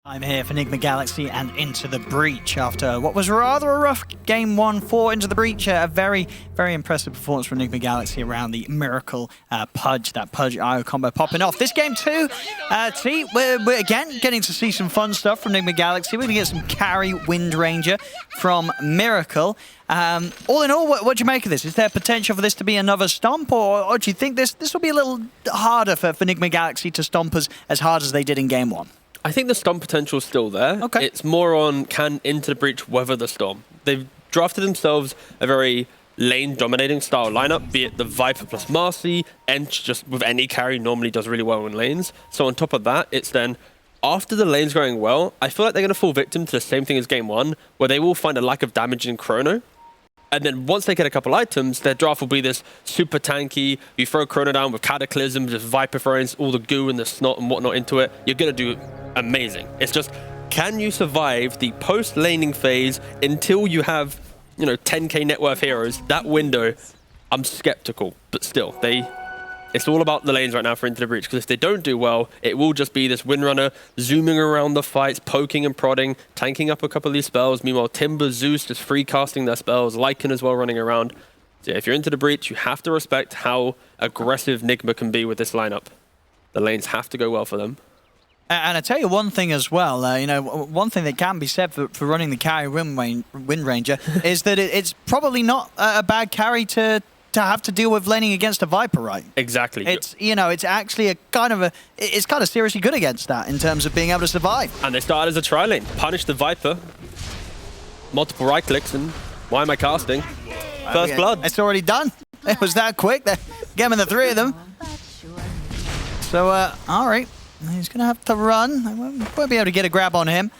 I'm here for Nigma Galaxy and Into the Breach after what was rather a rough Game 1 for Into the Breach. A very, very impressive performance from Nigma Galaxy around the Miracle Pudge, that Pudge IO combo popping off. This Game 2, we're again getting to see some fun stuff from Nigma Galaxy. We're going to get some carry Wind Ranger from Miracle. All in all, what do you make of this? Is there potential for this to be another stomp, or do you think this will be a little harder for Nigma Galaxy to stomp as hard as they did in Game 1? I think the storm potential is still there. Okay. It's more on can Into the Breach weather the storm. They've drafted themselves a very lane-dominating style lineup, be it the Viper plus Marcy, Ench just with any carry normally does really well in lanes. So on top of that, it's then, after the lane's going well, I feel like they're going to fall victim to the same thing as Game 1, where they will find a lack of damage in Chrono. And then once they get a couple items, their draft will be this super tanky. You throw Chrono down with Cataclysm, just Viper throwing all the goo and the snot and whatnot into it. You're going to do amazing. It's just, can you survive the post-laning phase until you have, 10k net worth heroes? That window, I'm skeptical. But still, it's all about the lanes right now for Into the Breach, because if they don't do well, it will just be this Windrunner zooming around the fights, poking and prodding, tanking up a couple of these spells. Meanwhile, Timber, Zeus just free casting their spells, Lycan as well running around. So yeah, if you're Into the Breach, you have to respect how aggressive Nigma can be with this lineup. The lanes have to go well for them. And I tell you one thing as well, one thing that can be said for running the carry Wind Ranger is that it's probably not a bad carry to have to deal with laning against a Viper, right? Exactly. It's it's actually it's kind of seriously good against that in terms of being able to survive. And they started as a tri-lane, punish the Viper, multiple right clicks, and why am I casting? First blood. It's already done. It was that quick. Getting the three of them. So all right, he's gonna have to run. Won't be able to get a grab on him.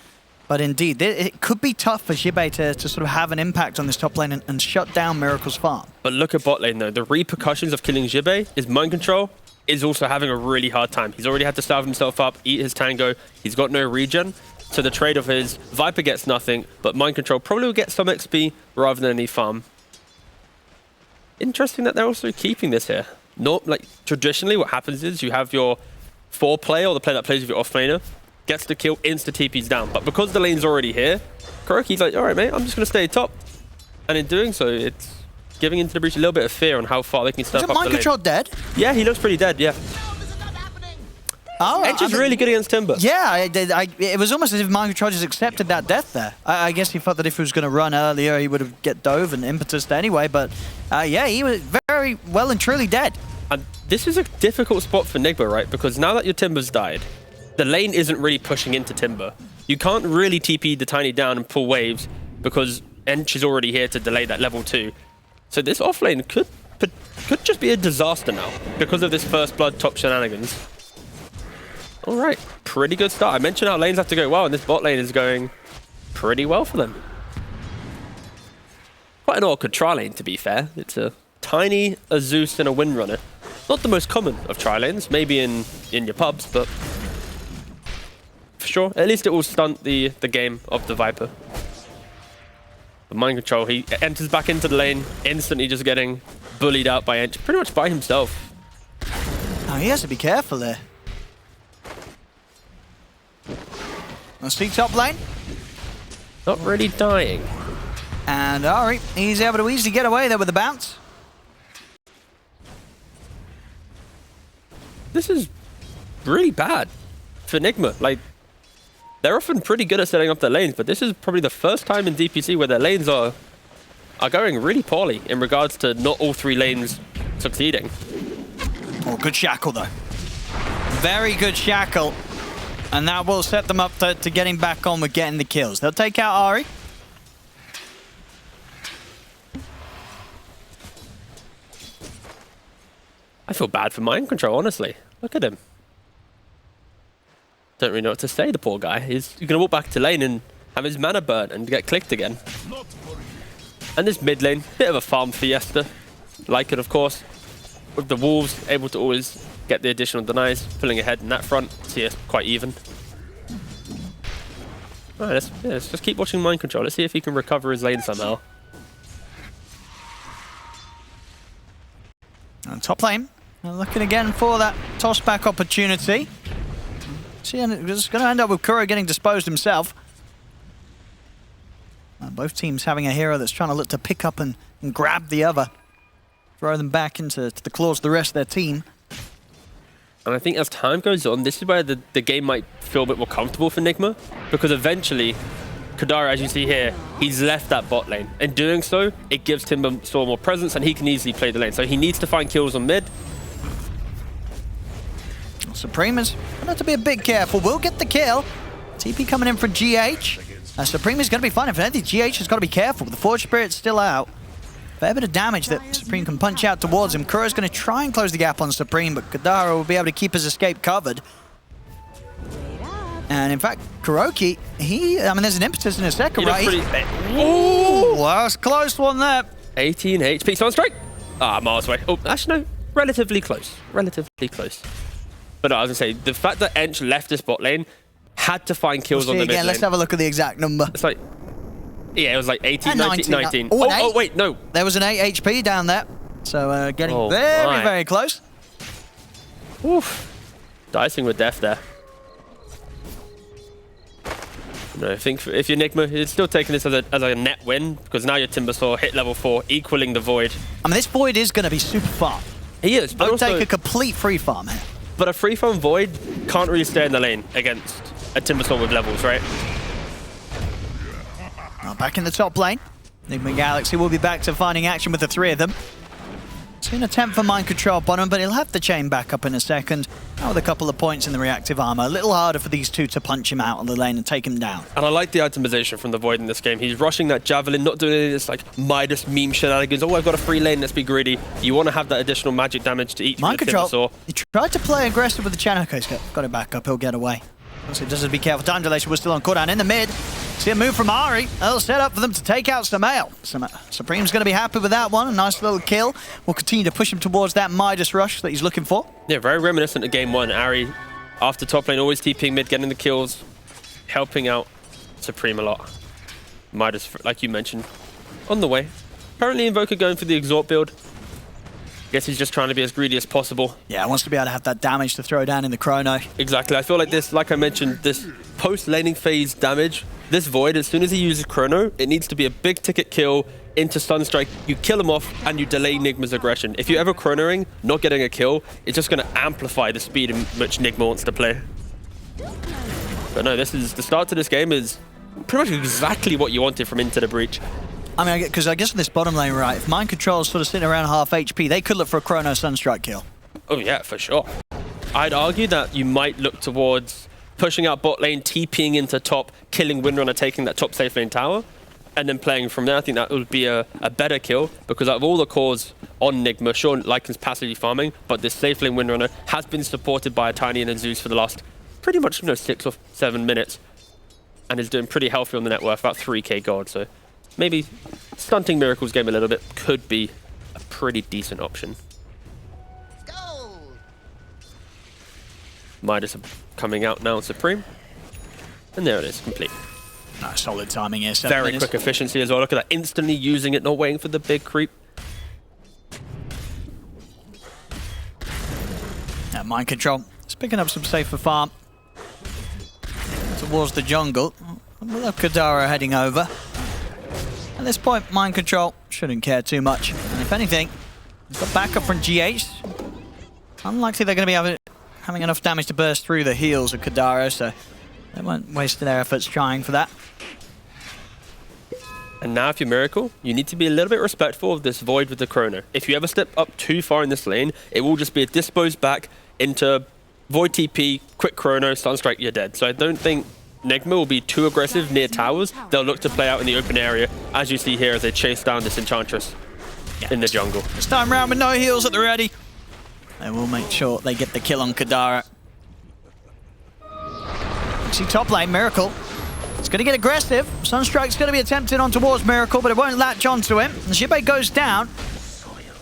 But indeed, it could be tough for Jibbe to sort of have an impact on this top lane and shut down Miracle's farm. But look at bot lane though. The repercussions of killing Jibbe is Mind Control is also having a really hard time. He's already had to salve himself up, eat his tango. He's got no regen. So the trade-off is Viper gets nothing, but Mind Control probably will get some XP rather than any farm. Interesting that they're also keeping this here. Not like traditionally what happens is you have your 4 player or the player that plays with your off laner, gets the kill, insta TP's down. But because the lane's already here, KuroKy's like, all right, mate, I'm just going to stay top. And in doing so, it's giving Into the Breach a little bit of fear on how far they can step up the lane. Is Mind Control dead? Yeah, he looks pretty dead, yeah. Oh, Ench is really good against Timber. Yeah, it was almost as if Mind Control just accepted that death there. I guess he thought that if he was going to run earlier, he would have get dove and impetus anyway. But yeah, he was very well and truly dead. And this is a difficult spot for Nigma, right? Because now that your Timber's died, the lane isn't really pushing into Timber. You can't really TP the Tiny down and pull waves because Ench is already here to delay that level 2. So this offlane could just be a disaster now because of this first blood top shenanigans. All right, pretty good start. I mentioned how lanes have to go well, and this bot lane is going pretty well for them. Quite an awkward tri-lane, to be fair. It's a Tiny, a Zeus, and a Windrunner. Not the most common of tri-lanes, maybe in your pubs, but for sure, at least it will stunt the game of the Viper. But Mind Control, he enters back into the lane, instantly just getting bullied out by Ench, pretty much by himself. Oh, he has to be careful there. Let's see top lane. Not really dying. And all right, he's able to easily get away there with the bounce. This is really bad for Nigma. Like, they're often pretty good at setting up their lanes, but this is probably the first time in DPC where their lanes are going really poorly in regards to not all 3 lanes succeeding. Oh, good shackle though. Very good shackle. And that will set them up to getting back on with getting the kills. They'll take out Ahri. I feel bad for Mind Control, honestly. Look at him. Don't really know what to say, the poor guy. He's going to walk back to lane and have his mana burnt and get clicked again. And this mid lane, bit of a farm fiesta. Like it, of course. With the Wolves, able to always get the additional denies, pulling ahead in that front. See, it's quite even. All right, let's just keep watching Mind Control. Let's see if he can recover his lane somehow. And top lane, looking again for that toss back opportunity. See, and it's going to end up with Kuro getting disposed himself. Both teams having a hero that's trying to look to pick up and grab the other. Throw them back into the claws of the rest of their team. And I think as time goes on, this is where the game might feel a bit more comfortable for Nigma, because eventually, Kadara, as you see here, he's left that bot lane. In doing so, it gives Timbersaw more presence, and he can easily play the lane. So he needs to find kills on mid. Supreme is going to have to be a bit careful. Will get the kill. TP coming in for GH. Supreme is going to be fine. If anything, GH has got to be careful. The Forge Spirit's still out. Fair bit of damage that Supreme can punch out towards him. Kuro's going to try and close the gap on Supreme, but Kadara will be able to keep his escape covered. And in fact, Kuroki, I mean, there's an impetus in a second, right? Ooh, that was a close one there. 18 HP. Sunstrike. Miles away. Oh, actually, no. Relatively close. Relatively close. But no, I was going to say, the fact that Ench left this bot lane, had to find kills on the mid lane. Let's have a look at the exact number. It's like, yeah, it was like 18, 19. Oh, wait, no. There was an 8 HP down there. So getting very close. Oof. Dicing with death there. No, I think if you're Nigma, you're still taking this as a net win, because now your Timbersaw hit level 4, equaling the Void. I mean, this Void is going to be super farm. He is, but Don't also take a complete free farm here. But a free farm Void can't really stay in the lane against a Timbersaw with levels, right? Now back in the top lane. Nigma Galaxy will be back to finding action with the three of them. It's an attempt for mind control on him, but he'll have the chain back up in a second. Now with a couple of points in the reactive armor. A little harder for these two to punch him out on the lane and take him down. And I like the itemization from the Void in this game. He's rushing that Javelin, not doing any of this like Midas meme shenanigans. Oh, I've got a free lane, let's be greedy. You want to have that additional magic damage to each mind control. Timbersaw. He tried to play aggressive with the channel. Okay, he's got it back up, he'll get away. So just to be careful. Time dilation was still on cooldown in the mid. See a move from Ari. That'll set up for them to take out Samael. Supreme's going to be happy with that one. A nice little kill. We'll continue to push him towards that Midas rush that he's looking for. Yeah, very reminiscent of game 1. Ari, after top lane, always TPing mid, getting the kills, helping out Supreme a lot. Midas, like you mentioned, on the way. Apparently Invoker going for the Exhort build. Guess he's just trying to be as greedy as possible. Yeah, wants to be able to have that damage to throw down in the chrono. Exactly. I feel like this, like I mentioned, this post-laning phase damage, this Void, as soon as he uses chrono, it needs to be a big ticket kill into Sunstrike. You kill him off and you delay Nigma's aggression. If you're ever chronoing, not getting a kill, it's just going to amplify the speed in which Nigma wants to play. But no, this is the start to this game is pretty much exactly what you wanted from Into the Breach. I mean, because I guess in this bottom lane, right, if mind control's sort of sitting around half HP, they could look for a chrono Sunstrike kill. Oh yeah, for sure. I'd argue that you might look towards pushing out bot lane, TPing into top, killing Windrunner, taking that top safe lane tower, and then playing from there. I think that would be a better kill, because out of all the cores on Nigma, sure, Lycan's passively farming, but this safe lane Windrunner has been supported by a Tiny and a Zeus for the last pretty much 6 or 7 minutes, and is doing pretty healthy on the net worth, about 3k gold, so maybe stunting Miracle's game a little bit could be a pretty decent option. Midas coming out now on Supreme. And there it is, complete. Nice solid timing here. Very quick efficiency as well. Look at that, instantly using it, not waiting for the big creep. Now mind control. It's picking up some safer farm towards the jungle. We'll have Kadara heading over. At this point, mind control shouldn't care too much. And if anything, we've got backup from GH. Unlikely they're going to be having enough damage to burst through the heals of Kadara, so they won't waste their efforts trying for that. And now if you're Miracle, you need to be a little bit respectful of this Void with the Chrono. If you ever step up too far in this lane, it will just be a disposed back into Void TP, quick Chrono, Sunstrike, you're dead. So I don't think Nigma will be too aggressive near towers. They'll look to play out in the open area, as you see here as they chase down this Enchantress in the jungle. This time round with no heals at the ready. They will make sure they get the kill on Kadara. You see top lane, Miracle. It's going to get aggressive. Sunstrike's going to be attempted on towards Miracle, but it won't latch onto him. The Shibe goes down.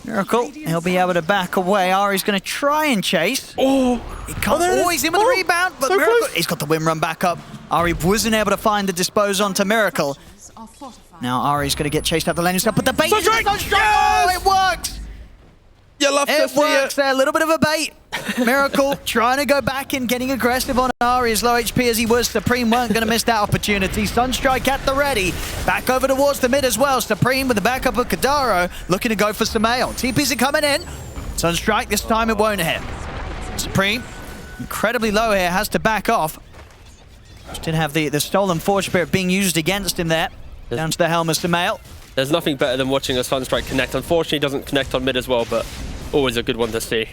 Miracle, he'll be able to back away. Ari's going to try and chase. Oh, he can't. Oh, he's in with the rebound, but so Miracle, he's got the win run back up. Ari wasn't able to find the dispose onto Miracle. Now Ari's going to get chased out the lane and stuff, but the bait is Sunstrike! Yes! Oh, it works! You love to It see works it. there, a little bit of a bait. Miracle trying to go back and getting aggressive on Ari, as low HP as he was. Supreme weren't going to miss that opportunity. Sunstrike at the ready. Back over towards the mid as well. Supreme with the backup of Kadaro looking to go for Samael. TPs are coming in. Sunstrike, this time it won't hit. Supreme, incredibly low here, has to back off. Just didn't have the stolen Forge Spirit being used against him there. Down to the helm of Samael. There's nothing better than watching a Sunstrike connect. Unfortunately, he doesn't connect on mid as well, but always a good one to see.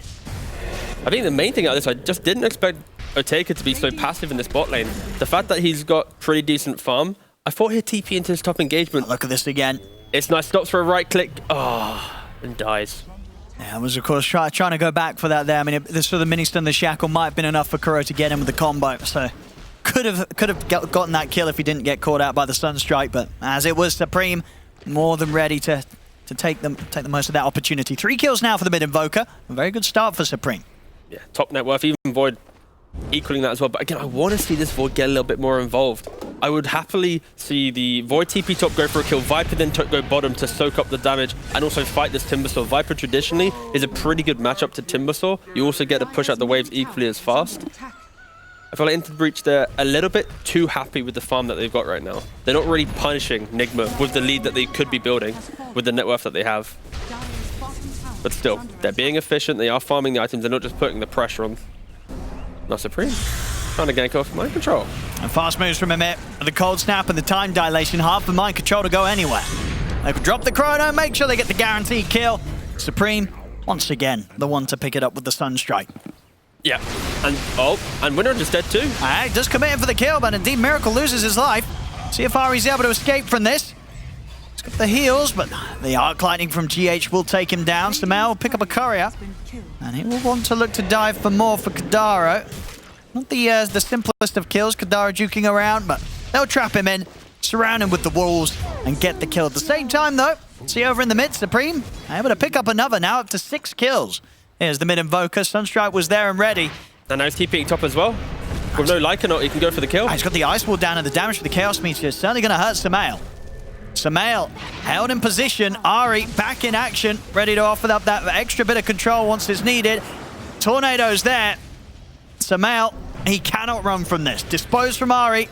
I think the main thing out of this, I just didn't expect Oteka to be so passive in this bot lane. The fact that he's got pretty decent farm, I thought he'd TP into his top engagement. Look at this again. It's nice, stops for a right click. Oh, and dies. Yeah, I was, of course, trying to go back for that there. I mean, the sort of mini-stun, the shackle might have been enough for Kuro to get him with the combo, so could have gotten that kill if he didn't get caught out by the Sunstrike, but as it was, Supreme more than ready to take the most of that opportunity. 3 kills now for the mid-invoker. A very good start for Supreme. Yeah, top net worth, even Void equaling that as well. But again, I want to see this Void get a little bit more involved. I would happily see the Void TP top go for a kill, Viper then go bottom to soak up the damage and also fight this Timbersaw. Viper traditionally is a pretty good matchup to Timbersaw. You also get to push out the waves equally as fast. I feel like into the breach, they're a little bit too happy with the farm that they've got right now. They're not really punishing Nigma with the lead that they could be building with the net worth that they have. But still, they're being efficient, they are farming the items, they're not just putting the pressure on. Not Supreme. Trying to gank off mind control. And fast moves from Emit. The cold snap and the time dilation, hard for mind control to go anywhere. They could drop the chrono, make sure they get the guaranteed kill. Supreme, once again, the one to pick it up with the Sunstrike. Yeah, and Winner just dead too. Alright, does commit in for the kill, but indeed Miracle loses his life. See if Ari's able to escape from this. He's got the heals, but the Arc Lightning from GH will take him down. Samael will pick up a courier, and he will want to look to dive for more for Kadaro. Not the simplest of kills, Kadaro juking around, but they'll trap him in, surround him with the walls, and get the kill. At the same time, though, see over in the mid, Supreme able to pick up another, now up to 6 kills. Here's the mid-invoker. Sunstrike was there and ready. And now he's TPing top as well. With no Lycanroc, he can go for the kill. He's got the Ice Wall down, and the damage for the Chaos Meteor is certainly going to hurt Samael. Samael held in position. Ari back in action, ready to offer up that extra bit of control once it's needed. Tornado's there. Samael, he cannot run from this. Disposed from Ari.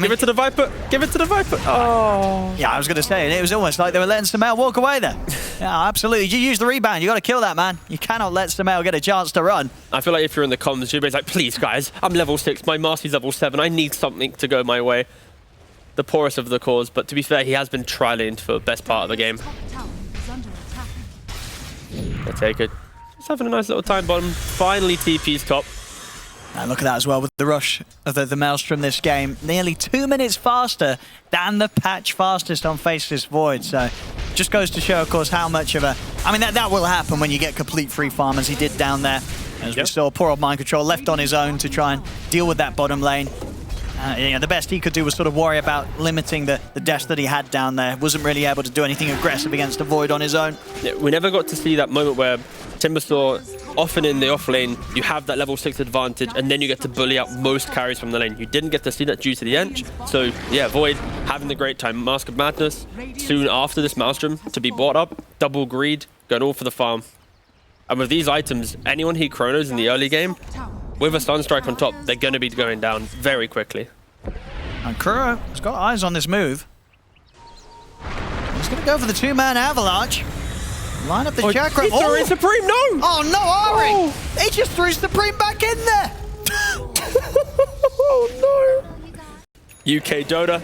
Give it to the Viper. Give it to the Viper. Oh. Yeah, I was going to say, it was almost like they were letting Samael walk away there. Yeah, absolutely. You use the rebound. You got to kill that, man. You cannot let Samael get a chance to run. I feel like if you're in the comms, you're like, please, guys, I'm level 6. My Marcy's level 7. I need something to go my way. The poorest of the cause, but to be fair, he has been trialing for the best part of the game. I take it. Just having a nice little time bottom. Finally, TP's top. And look at that as well with the rush of the Maelstrom this game. Nearly 2 minutes faster than the patch fastest on Faceless Void. So just goes to show, of course, how much of a... I mean, that will happen when you get complete free farm, as he did down there. As we saw, poor old Mind Control left on his own to try and deal with that bottom lane. The best he could do was sort of worry about limiting the deaths that he had down there. Wasn't really able to do anything aggressive against the Void on his own. Yeah, we never got to see that moment where Timbersaw, often in the off lane, you have that level 6 advantage, and then you get to bully out most carries from the lane. You didn't get to see that due to the Ench. So, yeah, Void having the great time. Mask of Madness, soon after this Maelstrom, to be bought up, double greed, going all for the farm. And with these items, anyone he chronos in the early game, with a Sunstrike on top, they're going to be going down very quickly. And Kuro has got eyes on this move. He's going to go for the 2-man avalanche. Line up the chakra. He threw in Supreme, no! Oh no, Ari! Oh. He just threw Supreme back in there! Oh no! UK Dota.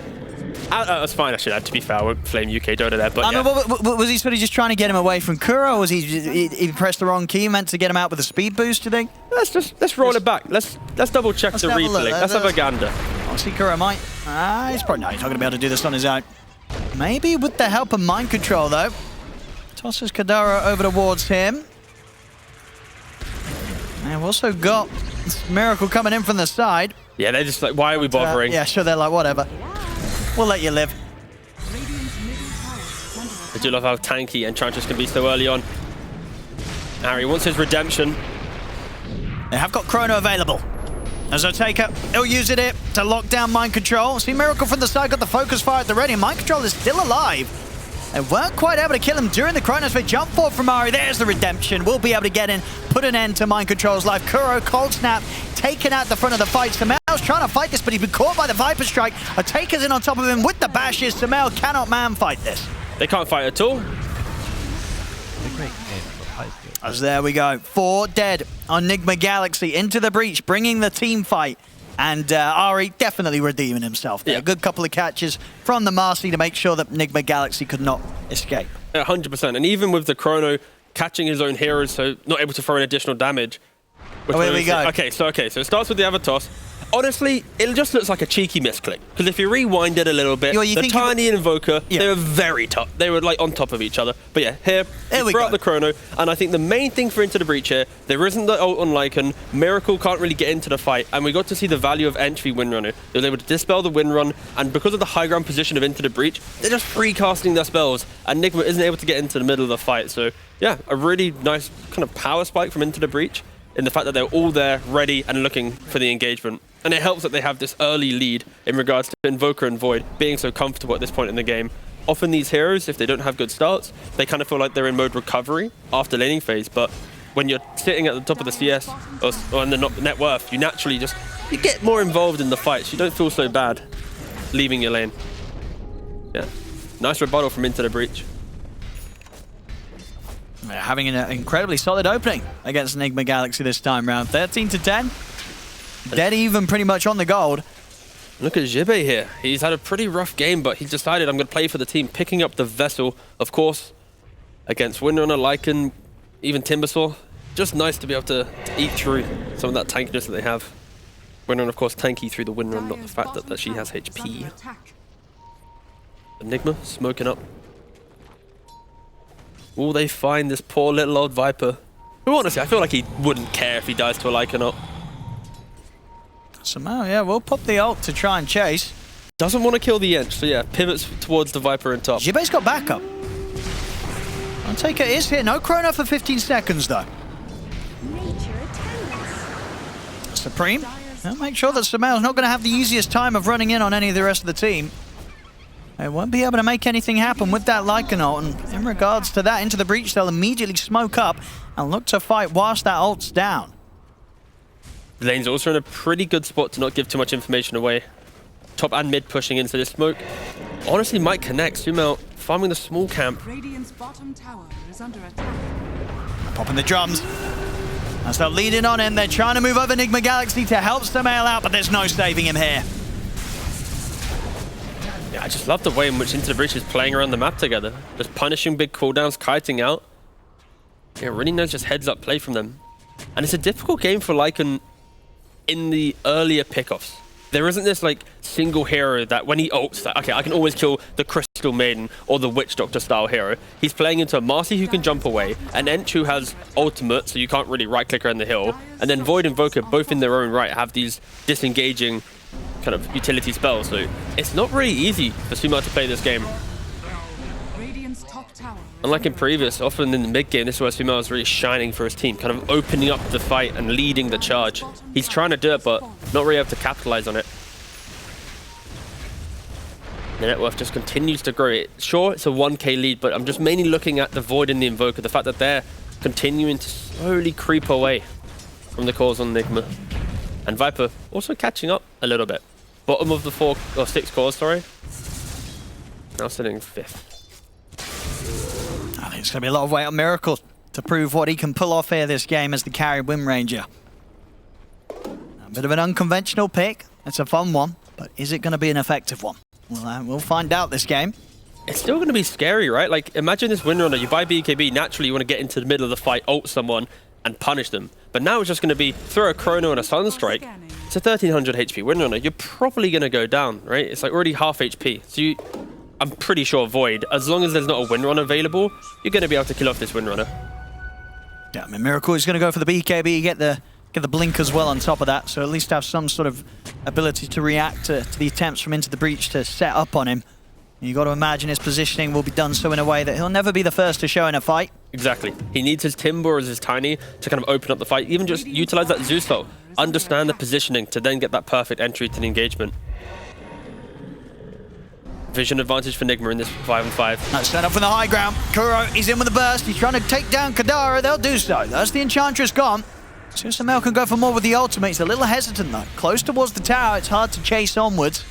That's fine, actually, to be fair, I won't flame UK Dota there, but yeah. Was he sort of just trying to get him away from Kuro, or was he pressed the wrong key, meant to get him out with a speed boost, do you think? Let's roll it back. Let's double check the replay. Let's have a gander. I'll see Kuro might. He's probably not going to be able to do this on his own. Maybe with the help of Mind Control, though. Tosses Kadaro over towards him. And we've also got Miracle coming in from the side. Yeah, they're just like, why are we bothering? Yeah, sure, they're like, whatever. We'll let you live. I do love how tanky Enchantress can be so early on. Harry wants his redemption. They have got Chrono available. As Oteka, he'll use it to lock down Mind Control. See Miracle from the side, got the focus fire at the ready. Mind Control is still alive. They weren't quite able to kill him during the Chronosphere jump forward from Ari. There's the redemption. We'll be able to get in, put an end to Mind Control's life. Kuro, Cold Snap, taken out the front of the fight. Samel's trying to fight this, but he's been caught by the Viper Strike. A Taker's in on top of him with the bashes. Samel cannot man fight this. They can't fight at all. As there we go. 4 dead on Nigma Galaxy into the breach, bringing the team fight. And Ari definitely redeeming himself there. Yeah. A good couple of catches from the Marcy to make sure that Nigma Galaxy could not escape. 100%. And even with the Chrono catching his own heroes, so not able to throw in additional damage. Oh, here we go. Okay, so it starts with the Avatos. Honestly, it just looks like a cheeky misclick. Because if you rewind it a little bit, the Tiny and Invoker, they were very tough. They were like on top of each other. But yeah, here we brought the Chrono. And I think the main thing for Into the Breach here, there isn't the ult on Lycan. Miracle can't really get into the fight. And we got to see the value of Entry Windrunner. They were able to dispel the Windrun. And because of the high ground position of Into the Breach, they're just free casting their spells. And Nigma isn't able to get into the middle of the fight. So yeah, a really nice kind of power spike from Into the Breach in the fact that they're all there, ready and looking for the engagement. And it helps that they have this early lead in regards to Invoker and Void being so comfortable at this point in the game. Often these heroes, if they don't have good starts, they kind of feel like they're in mode recovery after laning phase. But when you're sitting at the top of the CS or in the net worth, you naturally you get more involved in the fights. You don't feel so bad leaving your lane. Yeah, nice rebuttal from Into the Breach. They're having an incredibly solid opening against Nigma Galaxy this time round. 13-10. Dead even pretty much on the gold. Look at Jibe here. He's had a pretty rough game, but he decided I'm going to play for the team, picking up the Vessel, of course, against Windrunner, Lycan, even Timbersaw. Just nice to be able to eat through some of that tankiness that they have. Windrunner, of course, tanky through the Windrun, not the fact that she has HP. Enigma smoking up. Will they find this poor little old Viper? Who honestly, I feel like he wouldn't care if he dies to a Lycan ult. Somehow, yeah, we'll pop the ult to try and chase. Doesn't want to kill the Ench, so yeah, pivots towards the Viper in top. Jibe's got backup. Taker is here. No Chrono for 15 seconds, though. Supreme. Now make sure that Samel's not going to have the easiest time of running in on any of the rest of the team. They won't be able to make anything happen with that Lycan ult. And in regards to that, Into the Breach, they'll immediately smoke up and look to fight whilst that ult's down. The lane's also in a pretty good spot to not give too much information away. Top and mid pushing into this smoke. Honestly, might connect. Sumel farming the small camp. Radiant's bottom tower is under attack. Popping the drums. As they're leading on in, they're trying to move over Nigma Galaxy to help Samel out, but there's no saving him here. Yeah, I just love the way in which Into the Breach is playing around the map together. Just punishing big cooldowns, kiting out. Yeah, really nice just heads up play from them. And it's a difficult game for Lycan in the earlier pickoffs. There isn't this like single hero that when he ults that, okay, I can always kill the Crystal Maiden or the Witch Doctor style hero. He's playing into a Marcy who can jump away, an Ench who has ultimate, so you can't really right click her in the hill, and then Void and Invoker, both in their own right, have these disengaging kind of utility spells. So it's not really easy for Sumo to play this game. Unlike in previous, often in the mid game, this is where Sumo is really shining for his team, kind of opening up the fight and leading the charge. He's trying to do it, but not really able to capitalize on it. The net worth just continues to grow. Sure, it's a 1k lead, but I'm just mainly looking at the Void and the Invoker, the fact that they're continuing to slowly creep away from the cores on Nigma. And Viper also catching up a little bit. Bottom of the 4 or 6 cores, sorry. Now sitting 5th. I think it's going to be a lot of weight on Miracle to prove what he can pull off here this game as the carry Wind Ranger. A bit of an unconventional pick. It's a fun one, but is it going to be an effective one? Well, we'll find out this game. It's still going to be scary, right? Like, imagine this Windrunner. You buy BKB, naturally you want to get into the middle of the fight, ult someone, and punish them. But now it's just going to be throw a Chrono and a Sunstrike. It's a 1300 HP Windrunner. You're probably going to go down, right? It's like already half HP. So I'm pretty sure Void, as long as there's not a Windrunner available, you're going to be able to kill off this Windrunner. Yeah, I mean, Miracle is going to go for the BKB, get the blink as well on top of that, so at least have some sort of ability to react to the attempts from Into the Breach to set up on him. You've got to imagine his positioning will be done so in a way that he'll never be the first to show in a fight. Exactly. He needs his Timber as his Tiny to kind of open up the fight. Even just utilize that Zeus ult, understand the positioning to then get that perfect entry to the engagement. Vision advantage for Nigma in this 5-on-5. That's set up from the high ground. Kuro, he's in with the burst. He's trying to take down Kadara. They'll do so. That's the Enchantress gone. So Samel can go for more with the ultimate. He's a little hesitant though. Close towards the tower. It's hard to chase onwards.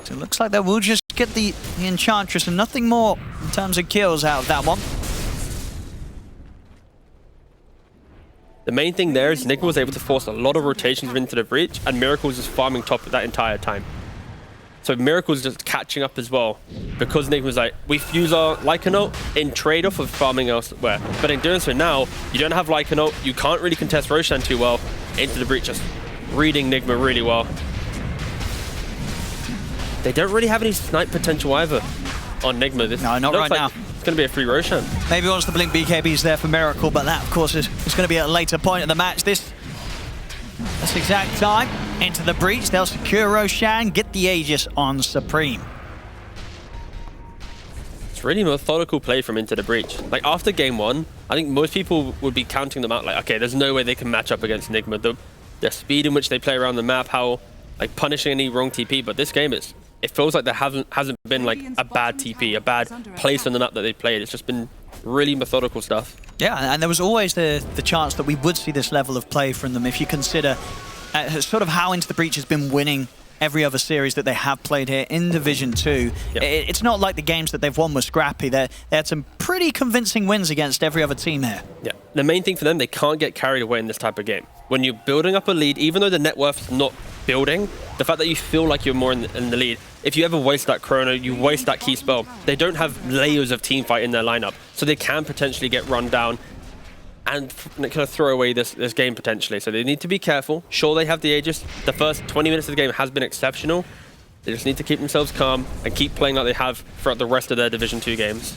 So it looks like they will just get the Enchantress and nothing more in terms of kills out of that one. The main thing there is Nigma was able to force a lot of rotations into the breach, and Miracle was just farming top that entire time. So Miracle's just catching up as well, because Nigma's like, we use our Lycanroc in trade-off of farming elsewhere. But in doing so now, you don't have Lycanroc, you can't really contest Roshan too well into the breach, just reading Nigma really well. They don't really have any snipe potential either on Nigma. This no, not right now. It's going to be a free Roshan. Maybe once the Blink BKB is there for Miracle, but that, of course, is going to be at a later point of the match. This exact time into the breach. They'll secure Roshan, get the Aegis on Supreme. It's really methodical play from Into the Breach. Like, after game 1, I think most people would be counting them out like, okay, there's no way they can match up against Nigma. The speed in which they play around the map, how, like, punishing any wrong TP. But this game, it feels like there hasn't been, like, a bad TP, a bad place on the map that they played. It's just been really methodical stuff. Yeah, and there was always the chance that we would see this level of play from them if you consider sort of how Into the Breach has been winning every other series that they have played here in Division 2. Yep. It's not like the games that they've won were scrappy. They had some pretty convincing wins against every other team here. Yeah, the main thing for them, they can't get carried away in this type of game. When you're building up a lead, even though the net worth's not building, the fact that you feel like you're more in the lead, if you ever waste that chrono, you waste that key spell, they don't have layers of teamfight in their lineup, so they can potentially get run down and kind of throw away this game potentially. So they need to be careful. Sure, they have the Aegis. The first 20 minutes of the game has been exceptional. They just need to keep themselves calm and keep playing like they have throughout the rest of their Division 2 games.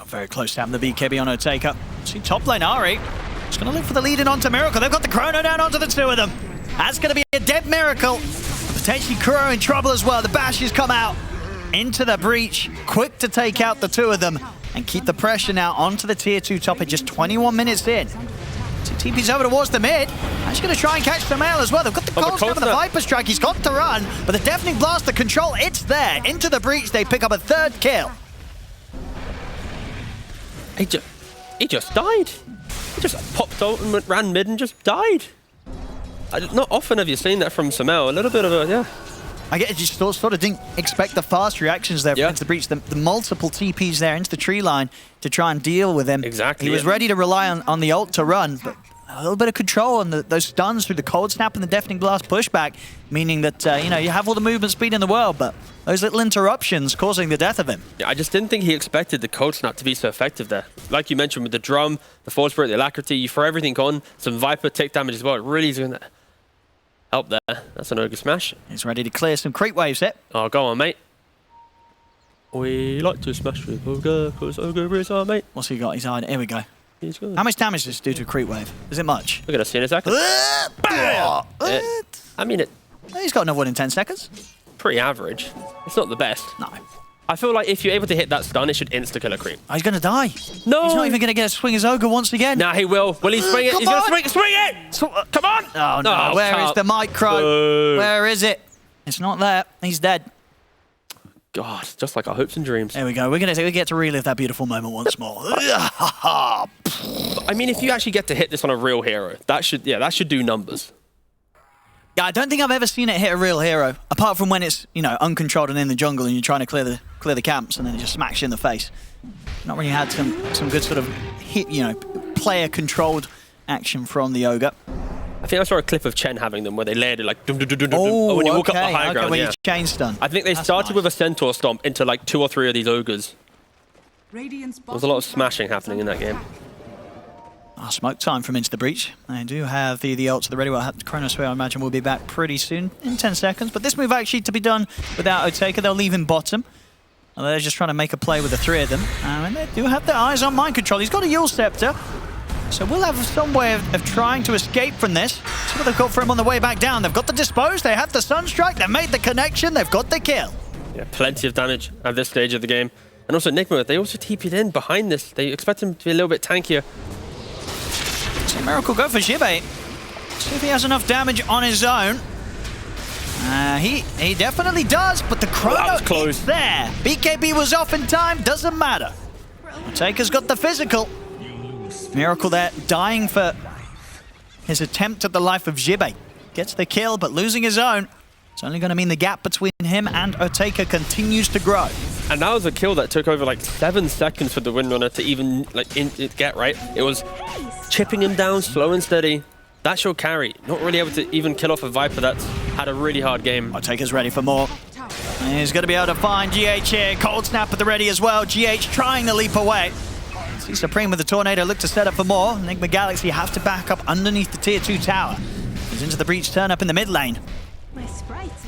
Very close to having the BKB on her take-up. See top lane Ari. Just going to look for the lead in onto Miracle. They've got the chrono down onto the two of them. That's going to be a dead Miracle. Potentially Kuro in trouble as well. The bashes come out into the breach. Quick to take out the two of them and keep the pressure now onto the tier 2 top at just 21 minutes in. So TP's over towards the mid. Actually going to try and catch the mail as well. They've got the cold snap and the Viper strike. He's got to run, but the deafening blast, the control, it's there. Into the breach, they pick up a third kill. He just died. He just popped out and ran mid and just died. Not often have you seen that from Samel. A little bit of a, yeah. I get just sort of didn't expect the fast reactions there into the breach. The multiple TPs there into the tree line to try and deal with him. Exactly. He was ready to rely on the ult to run, but a little bit of control on those stuns through the cold snap and the deafening blast pushback, meaning that you know, you have all the movement speed in the world, but those little interruptions causing the death of him. Yeah, I just didn't think he expected the cold snap to be so effective there. Like you mentioned with the drum, the force spirit, the alacrity, you throw everything on, some Viper tick damage as well. It really is going to help there. That's an Ogre smash. He's ready to clear some creep waves here. Oh, go on, mate. We like to smash with Ogre, because Ogre is our mate. What's he got? He's hiding. Here we go. He's good. How much damage does this do to a creep wave? Is it much? We're going to see in a second. I mean, He's got another one in 10 seconds. Pretty average. It's not the best. No. I feel like if you're able to hit that stun, it should insta-kill a creep. Oh, he's going to die. No! He's not even going to get a swing as Ogre once again. Nah, he will. Will he swing it? He's going to swing it! Come on! Oh, no. Where is the micro? Boo. Where is it? It's not there. He's dead. God, just like our hopes and dreams. There we go. We get to relive that beautiful moment once more. I mean, if you actually get to hit this on a real hero, that should do numbers. Yeah, I don't think I've ever seen it hit a real hero, apart from when it's, you know, uncontrolled and in the jungle and you're trying to clear the camps and then it just smacks you in the face. Not really had some good sort of hit, you know, player-controlled action from the Ogre. I think I saw a clip of Chen having them where they layered it like dum dum dum dum dum. Oh, when you walk up the high ground, when you chain stun. I think they started with a Centaur stomp into like 2 or 3 of these Ogres. There was a lot of smashing happening in that game. Smoke time from Into the Breach. They do have the ult to the ready. Well, Chronosphere, I imagine, will be back pretty soon, in 10 seconds. But this move actually to be done without Oteka. They'll leave him bottom. And they're just trying to make a play with the 3 of them. And they do have their eyes on mind control. He's got a Yule Scepter. So we'll have some way of trying to escape from this. See what they've got for him on the way back down. They've got the Dispose, they have the Sunstrike, they've made the connection, they've got the kill. Yeah, plenty of damage at this stage of the game. And also Nigma, they also TP'd in behind this. They expect him to be a little bit tankier. So Miracle go for Jibe. See if he has enough damage on his own. He definitely does, but the chrono is there. BKB was off in time, doesn't matter. Taker's got the physical. Miracle there, dying for his attempt at the life of Jibe. Gets the kill, but losing his own. It's only going to mean the gap between him and Otaka continues to grow. And that was a kill that took over like 7 seconds for the Windrunner to even get right. It was chipping him down slow and steady. That's your carry. Not really able to even kill off a Viper that's had a really hard game. Otaka's ready for more. He's going to be able to find GH here. Cold Snap at the ready as well. GH trying to leap away. See Supreme with the Tornado, look to set up for more. Nigma Galaxy have to back up underneath the tier 2 tower. He's into the breach, turn up in the mid lane.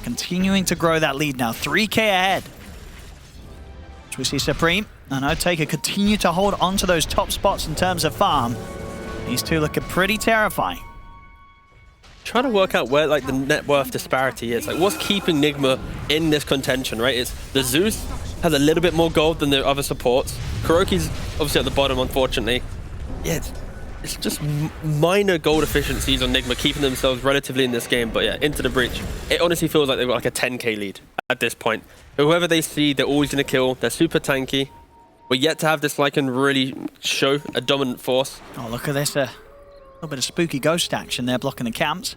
Continuing to grow that lead now, 3k ahead. So we see Supreme and Otaka continue to hold on to those top spots in terms of farm. These two looking pretty terrifying. Trying to work out where like the net worth disparity is. Like what's keeping Nigma in this contention, right? It's the Zeus has a little bit more gold than the other supports. Kuroki's obviously at the bottom, unfortunately. Yeah, it's just minor gold efficiencies on Nigma keeping themselves relatively in this game. But yeah, into the breach. It honestly feels like they've got like a 10k lead at this point. Whoever they see, they're always going to kill. They're super tanky. We're yet to have this Lycan really show a dominant force. Oh, look at this. A little bit of spooky ghost action there blocking the camps.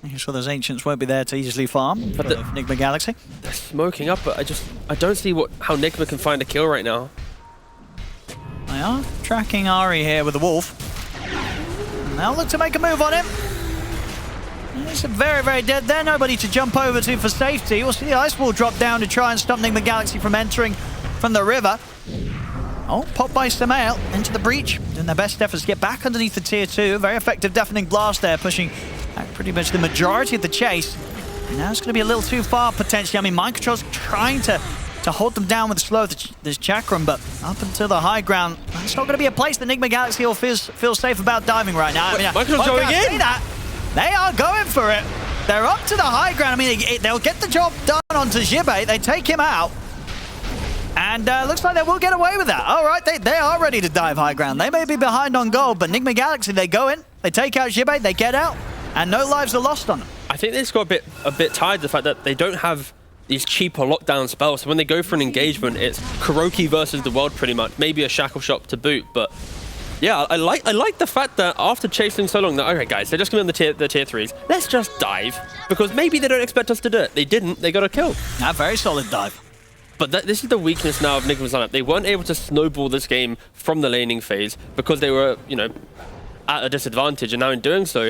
Making sure those Ancients won't be there to easily farm for the Nigma Galaxy. They're smoking up, but I don't see how Nigma can find a kill right now. They are tracking Ari here with the Wolf. And they'll look to make a move on him. He's very, very dead there. Nobody to jump over to for safety. We'll see the Ice Wall drop down to try and stop Nigma Galaxy from entering from the river. Oh, pop by Samael into the breach. Doing their best efforts to get back underneath the tier 2. Very effective deafening blast there, pushing back pretty much the majority of the chase. And now it's going to be a little too far potentially. I mean, Mind Control's trying to hold them down with the slow this Chakram, but up until the high ground, it's not going to be a place that Nigma Galaxy will feel safe about diving right now. I mean, Mind Control's going in. They are going for it. They're up to the high ground. I mean, they'll get the job done onto Jibe. They take him out. And looks like they will get away with that. All right, they are ready to dive high ground. They may be behind on gold, but Nigma Galaxy, they go in, they take out Jibe, they get out, and no lives are lost on them. I think they just got a bit tired of the fact that they don't have these cheaper lockdown spells. So when they go for an engagement, it's Kuroki versus the world pretty much. Maybe a Shackle Shop to boot, but yeah, I like the fact that after chasing so long, that okay guys, they're just going to be on the tier 3s. Let's just dive, because maybe they don't expect us to do it. They didn't, they got a kill. A very solid dive. But this is the weakness now of Nigma's lineup. They weren't able to snowball this game from the laning phase because they were, you know, at a disadvantage. And now in doing so,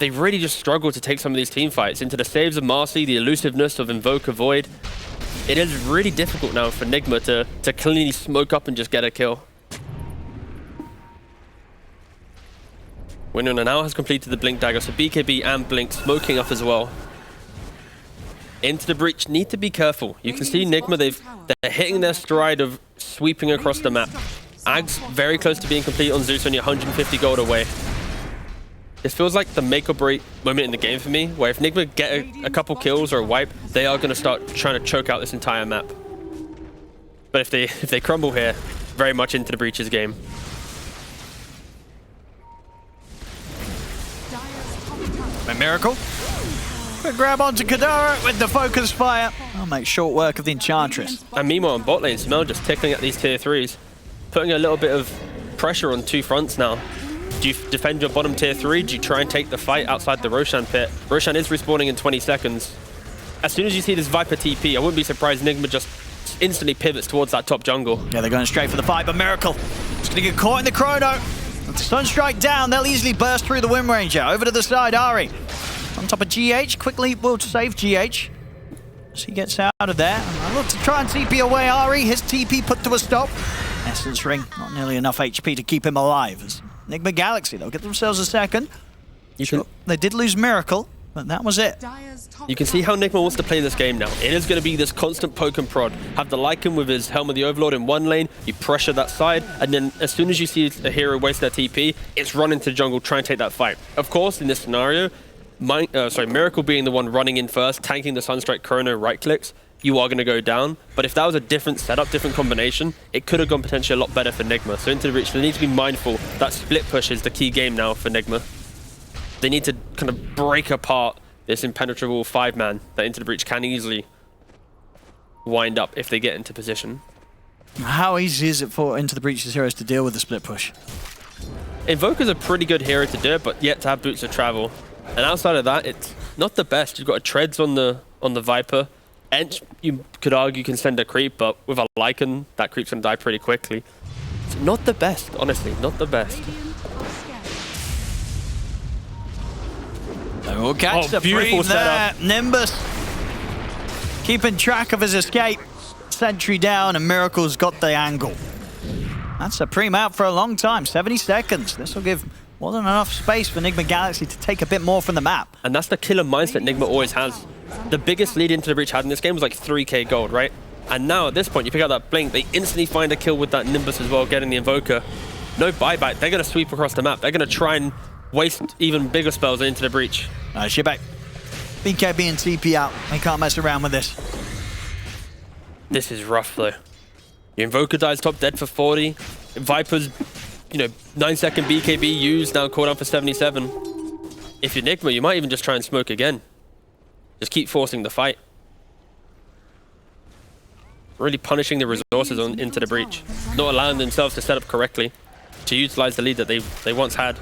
they really just struggled to take some of these team fights into the saves of Marcy, the elusiveness of Invoker Void. It is really difficult now for Nigma to cleanly smoke up and just get a kill. Windrunner now has completed the Blink Dagger, so BKB and Blink smoking up as well. Into the breach, need to be careful. You can see Nigma, they're hitting their stride of sweeping across the map. Ag's very close to being complete on Zeus, only 150 gold away. This feels like the make or break moment in the game for me, where if Nigma get a couple kills or a wipe, they are going to start trying to choke out this entire map. But if they crumble here, very much into the breach's game. A miracle. Quick grab onto Kadara with the focus fire. I'll make short work of the Enchantress. And meanwhile on bot lane, Smell just tickling at these tier 3s, putting a little bit of pressure on two fronts now. Do you defend your bottom tier 3? Do you try and take the fight outside the Roshan pit? Roshan is respawning in 20 seconds. As soon as you see this Viper TP, I wouldn't be surprised Nigma just instantly pivots towards that top jungle. Yeah, they're going straight for the fight, but Miracle is going to get caught in the chrono. With the Sunstrike down, they'll easily burst through the Wind Ranger. Over to the side, Ari. On top of GH, quickly will save GH. As he gets out of there. I look to try and TP away Ari. His TP put to a stop. Essence Ring, not nearly enough HP to keep him alive. As Nigma Galaxy, they'll get themselves a second. They did lose Miracle, but that was it. You can see how Nigma wants to play this game now. It is going to be this constant poke and prod. Have the Lycan with his Helm of the Overlord in one lane, you pressure that side, and then as soon as you see a hero waste their TP, it's run into the jungle, try and take that fight. Of course, in this scenario, Miracle being the one running in first, tanking the Sunstrike Chrono right clicks, you are going to go down. But if that was a different setup, different combination, it could have gone potentially a lot better for Nigma. So into the breach, they need to be mindful that split push is the key game now for Nigma. They need to kind of break apart this impenetrable 5-man that Into the Breach can easily wind up if they get into position. How easy is it for Into the Breach's heroes to deal with the split push? Invoker's a pretty good hero to do it, but yet to have boots of travel. And outside of that, it's not the best. You've got a Treads on the Viper. Ench, you could argue, can send a creep, but with a Lycan, that creep's gonna die pretty quickly. It's not the best, honestly, not the best. They will catch the beautiful breathe there. setup. Nimbus keeping track of his escape. Sentry down, and Miracle's got the angle. That's a Supreme out for a long time, 70 seconds. This will give more than enough space for Nigma Galaxy to take a bit more from the map. And that's the killer mindset Nigma always has. The biggest lead Into the Breach had in this game was like 3k gold, right? And now at this point, you pick out that Blink, they instantly find a kill with that Nimbus as well, getting the Invoker. No buyback, they're gonna sweep across the map. They're gonna try and waste even bigger spells Into the Breach. Shibek. BKB and TP out. They can't mess around with this. This is rough though. Your Invoker dies top dead for 40. Viper's, 9-second BKB used, now called down for 77. If you're Nigma, you might even just try and smoke again. Just keep forcing the fight. Really punishing the resources on Into the Breach. Not allowing themselves to set up correctly to utilize the lead that they once had.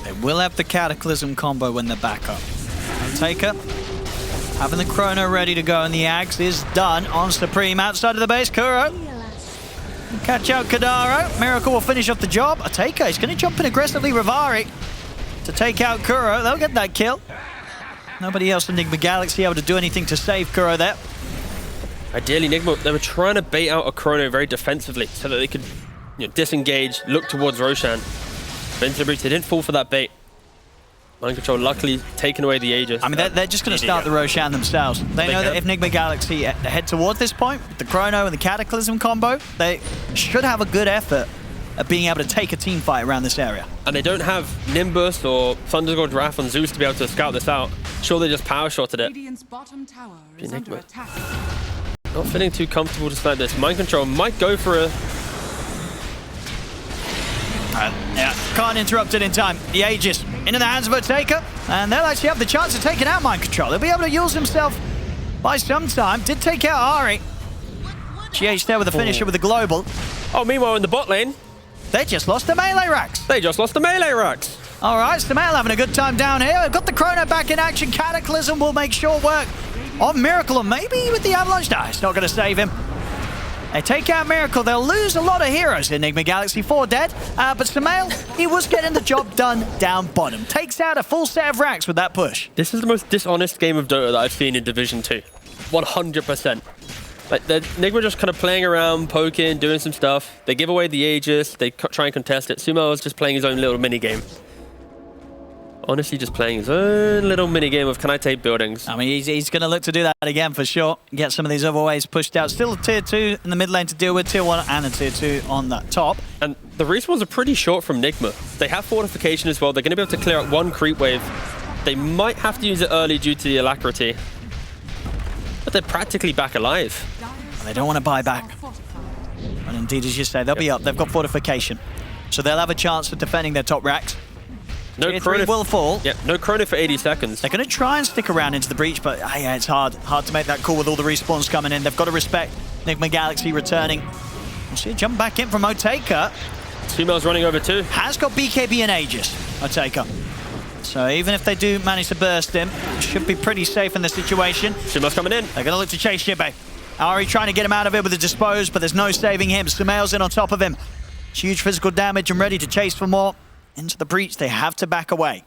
They will have the Cataclysm combo when they're back up. Taker having the Chrono ready to go, and the Axe is done on Supreme outside of the base. Kuro catch out Kadaro. Miracle will finish off the job. A Taker is going to jump in aggressively. Rivari to take out Kuro. They'll get that kill. Nobody else in Nigma Galaxy able to do anything to save Kuro there. Ideally, Nigma, they were trying to bait out a Chrono very defensively so that they could disengage, look towards Roshan. But Into the Breach, they didn't fall for that bait. Mind Control luckily taken away the Aegis. I mean, they're just going to start the Roshan themselves. They know that if Nigma Galaxy head towards this point, with the Chrono and the Cataclysm combo, they should have a good effort at being able to take a team fight around this area. And they don't have Nimbus or Thundergod Wrath on Zeus to be able to scout this out. Sure, they just power shotted it. Radiant's bottom tower is under attack. Not feeling too comfortable to snipe this. Mind Control might go for a... Yeah, can't interrupt it in time. The Aegis into the hands of a Taker, and they'll actually have the chance of taking out Mind Control. They'll be able to use himself by some time. Did take out Ari. GH there with the finisher with the global. Oh, meanwhile in the bot lane, they just lost the melee racks. they just lost the melee racks. All right, Stamel having a good time down here. They've got the Chrono back in action. Cataclysm will make sure work on Miracle, and maybe with the Avalanche. No, it's not going to save him. They take out Miracle. They'll lose a lot of heroes in Nigma Galaxy. 4 dead. But Samael, he was getting the job done down bottom. Takes out a full set of racks with that push. This is the most dishonest game of Dota that I've seen in Division 2. 100%. Like, Nigma just kind of playing around, poking, doing some stuff. They give away the Aegis. They try and contest it. Sumo is just playing his own little mini game. Honestly, just playing his own little mini game of can I take buildings. I mean, he's going to look to do that again for sure. Get some of these other ways pushed out. Still a tier 2 in the mid lane to deal with. Tier 1 and a tier 2 on that top. And the respawns are pretty short from Nigma. They have fortification as well. They're going to be able to clear out 1 creep wave. They might have to use it early due to the alacrity. But they're practically back alive. They don't want to buy back. And indeed, as you say, they'll be up. They've got fortification. So they'll have a chance of defending their top racks. No Tier chrono 3 will fall. Yeah, no chrono for 80 seconds. They're going to try and stick around into the breach, but yeah, it's hard to make that call with all the respawns coming in. They've got to respect Nigma Galaxy returning. We'll see a jump back in from Otaka. Sumo's running over too. Has got BKB and Aegis, Otaka. So even if they do manage to burst him, should be pretty safe in the situation. Sumo's coming in. They're going to look to chase Shibe. Ari trying to get him out of it with a dispose, but there's no saving him. Sumail's in on top of him. Huge physical damage and ready to chase for more. Into the breach, they have to back away.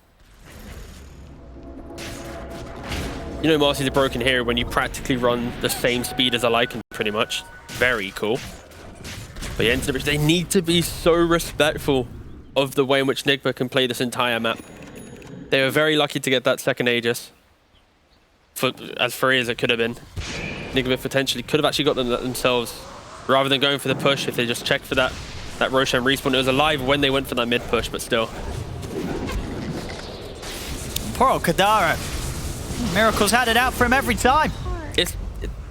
You know Marcy's a broken hero when you practically run the same speed as a Lycan, pretty much. Very cool. But yeah, into the breach, they need to be so respectful of the way in which Nigma can play this entire map. They were very lucky to get that second Aegis. For as free as it could have been. Nigma potentially could have actually got them themselves, rather than going for the push if they just checked for that Roshan respawn. It was alive when they went for that mid push, but still. Poor old Kadaro. Miracle's had it out for him every time. It's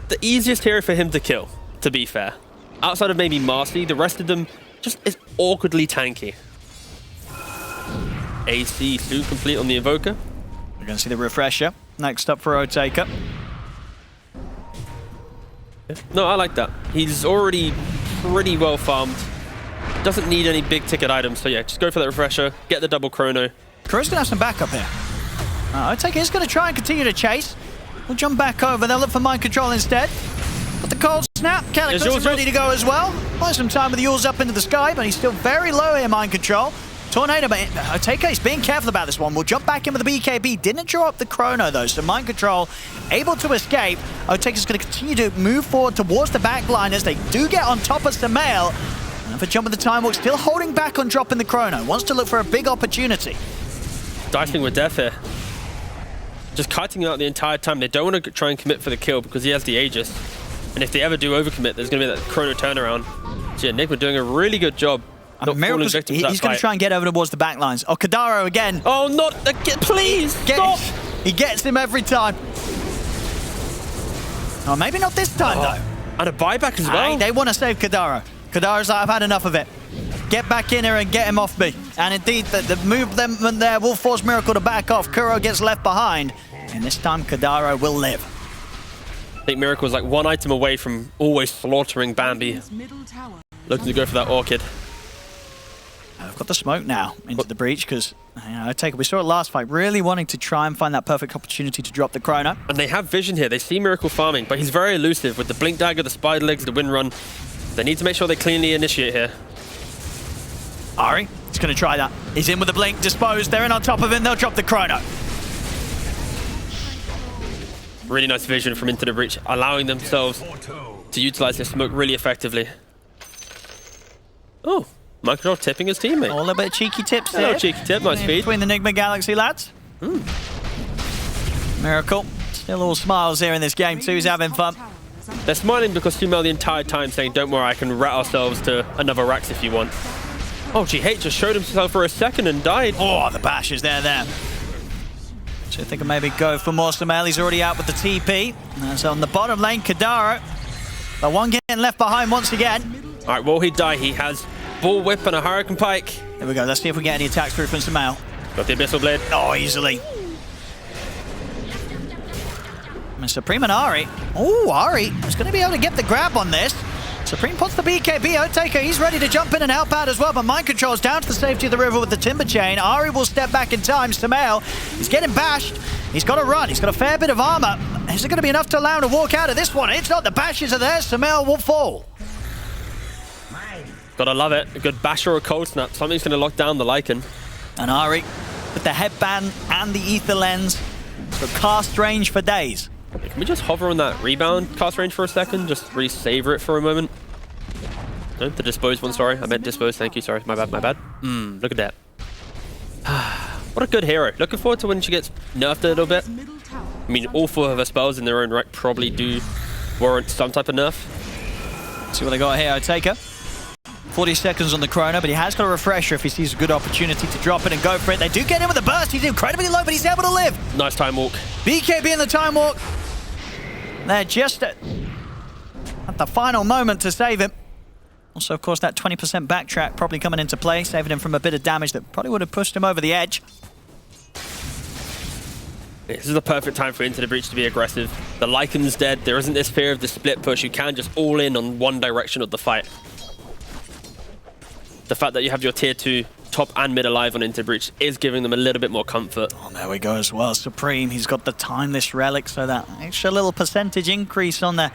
the easiest hero for him to kill, to be fair. outside of maybe Marcy, the rest of them just is awkwardly tanky. AC soon complete on the Invoker. We're going to see the refresher. Next up for Otaker. No, I like that. He's already pretty well farmed. Doesn't need any big ticket items, so yeah, just go for that refresher, get the double chrono. Crew's going to have some backup here. Otaker is going to try and continue to chase. We'll jump back over. They'll look for mind control instead. But the cold snap, Calicos is ready to go as well. Buy some time with the Yules up into the sky, but he's still very low here, mind control. Tornado, but Otaker is being careful about this one. We'll jump back in with the BKB. Didn't draw up the chrono though, so mind control able to escape. Otaker's going to continue to move forward towards the back line as they do get on top of Samael. And for jump with the time walk, still holding back on dropping the chrono. Wants to look for a big opportunity. Dicing with death here. Just kiting out the entire time. They don't want to try and commit for the kill because he has the Aegis. And if they ever do overcommit, there's going to be that chrono turnaround. So yeah, Nigma doing a really good job. Miracles, he's going to try and get over towards the back lines. Oh, Kadaro again. Oh, not again. Please, stop. He gets him every time. Oh, maybe not this time, though. And a buyback as well. They want to save Kadaro. Kadaro's like, I've had enough of it. Get back in here and get him off me. And indeed, the movement there will force Miracle to back off. Kuro gets left behind. And this time, Kadaro will live. I think Miracle's like one item away from always slaughtering Bambi. Looking to go for that Orchid. I've got the smoke now into the breach because we saw it last fight, really wanting to try and find that perfect opportunity to drop the chrono. And they have vision here. They see Miracle farming, but he's very elusive with the Blink Dagger, the Spider Legs, the Wind Run. They need to make sure they cleanly initiate here. Ari, he's going to try that. He's in with the Blink, disposed. They're in on top of him. They'll drop the chrono. Really nice vision from Into the Breach, allowing themselves to utilize their smoke really effectively. Oh. Micro tipping his teammate. A little bit of cheeky tips there. A little cheeky tip, nice feed. Between the Nigma Galaxy lads. Miracle. Still all smiles here in this game too. He's having fun. They're smiling because Sumail the entire time saying, don't worry, I can rat ourselves to another Rax if you want. Oh, GH just showed himself for a second and died. Oh, the bash is there. So I think I'll maybe go for more Sumail. He's already out with the TP. And so on the bottom lane, Kadaro. The one getting left behind once again. All right, will he die? He has Bull Whip and a Hurricane Pike. There we go. Let's see if we get any attacks through from Sumail. Got the Abyssal Blade. Oh, easily. Supreme and Ari. Oh, Ari is going to be able to get the grab on this. Supreme puts the BKB. Otaker, he's ready to jump in and help out as well, but mind control's down to the safety of the river with the Timber Chain. Ari will step back in time. Sumail, he's getting bashed. He's got to run. He's got a fair bit of armor. Is it going to be enough to allow him to walk out of this one? It's not. The bashes are there. Sumail will fall. Gotta love it. A good bash or a cold snap. Something's gonna lock down the Lycan. And Ari, with the headband and the ether lens, for cast range for days. Can we just hover on that rebound cast range for a second? Just really savor it for a moment. No, the dispose one, sorry. I meant dispose, thank you, sorry. My bad. Look at that. What a good hero. Looking forward to when she gets nerfed a little bit. I mean, all four of her spells in their own right probably do warrant some type of nerf. See what they got here, Otaker. 40 seconds on the chrono, but he has got a refresher if he sees a good opportunity to drop it and go for it. They do get him with a burst. He's incredibly low, but he's able to live. Nice time walk. BKB in the time walk. They're just at the final moment to save him. Also, of course, that 20% backtrack probably coming into play, saving him from a bit of damage that probably would have pushed him over the edge. This is the perfect time for Into the Breach to be aggressive. The Lycan's dead. There isn't this fear of the split push. You can just all in on one direction of the fight. The fact that you have your tier 2 top and mid alive on Into Breach is giving them a little bit more comfort. Oh, there we go as well. Supreme, he's got the Timeless Relic, so that extra little percentage increase on the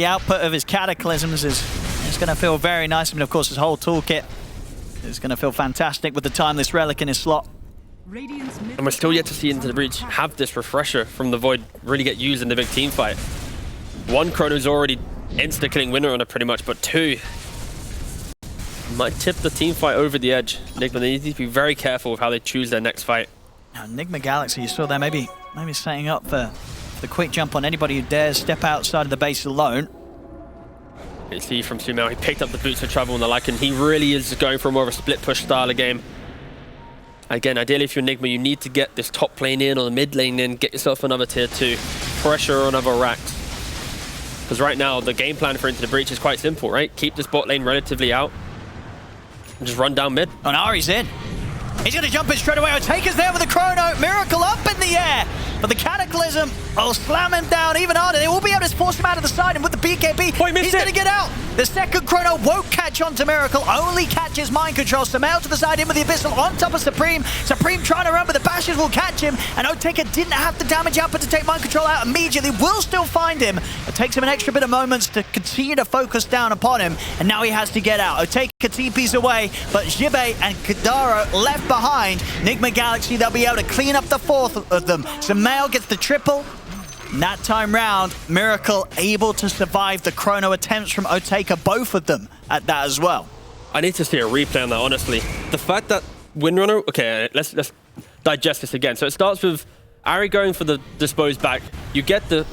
output of his Cataclysms is going to feel very nice. I mean, of course, his whole toolkit is going to feel fantastic with the Timeless Relic in his slot. And we're still yet to see Into the Breach have this refresher from the Void really get used in the big team fight. One Chrono's already insta-killing winner on it pretty much, but two might tip the team fight over the edge. Nigma, they need to be very careful with how they choose their next fight. Now, Nigma Galaxy, you saw there, maybe setting up for the quick jump on anybody who dares step outside of the base alone. You see from Sumail, he picked up the boots for travel on the Lycan. He really is going for more of a split push style of game. Again, ideally if you're Nigma, you need to get this top lane in or the mid lane in, get yourself another tier 2. Pressure on other racks. Because right now, the game plan for Into the Breach is quite simple, right? Keep this bot lane relatively out and just run down mid. And Ari's in. He's going to jump in straight away. Otaker's there with the chrono. Miracle up in the air. But the Cataclysm will slam him down even harder. They will be able to force him out of the side. And with the BKB, he's going to get out. The second chrono won't catch onto Miracle. Only catches Mind Control. Sumail to the side in with the Abyssal on top of Supreme. Supreme trying to run, but the Bashes will catch him. And Otaker didn't have the damage output to take Mind Control out immediately. Will still find him. It takes him an extra bit of moments to continue to focus down upon him. And now he has to get out. Otaker TP's away, but Jibe and Kadaro left behind. Nigma Galaxy, they'll be able to clean up the fourth of them. Sumail gets the triple. And that time round, Miracle able to survive the chrono attempts from Otaker, both of them at that as well. I need to see a replay on that, honestly. The fact that Windrunner... Okay, let's digest this again. So it starts with Ari going for the disposed back. You get the...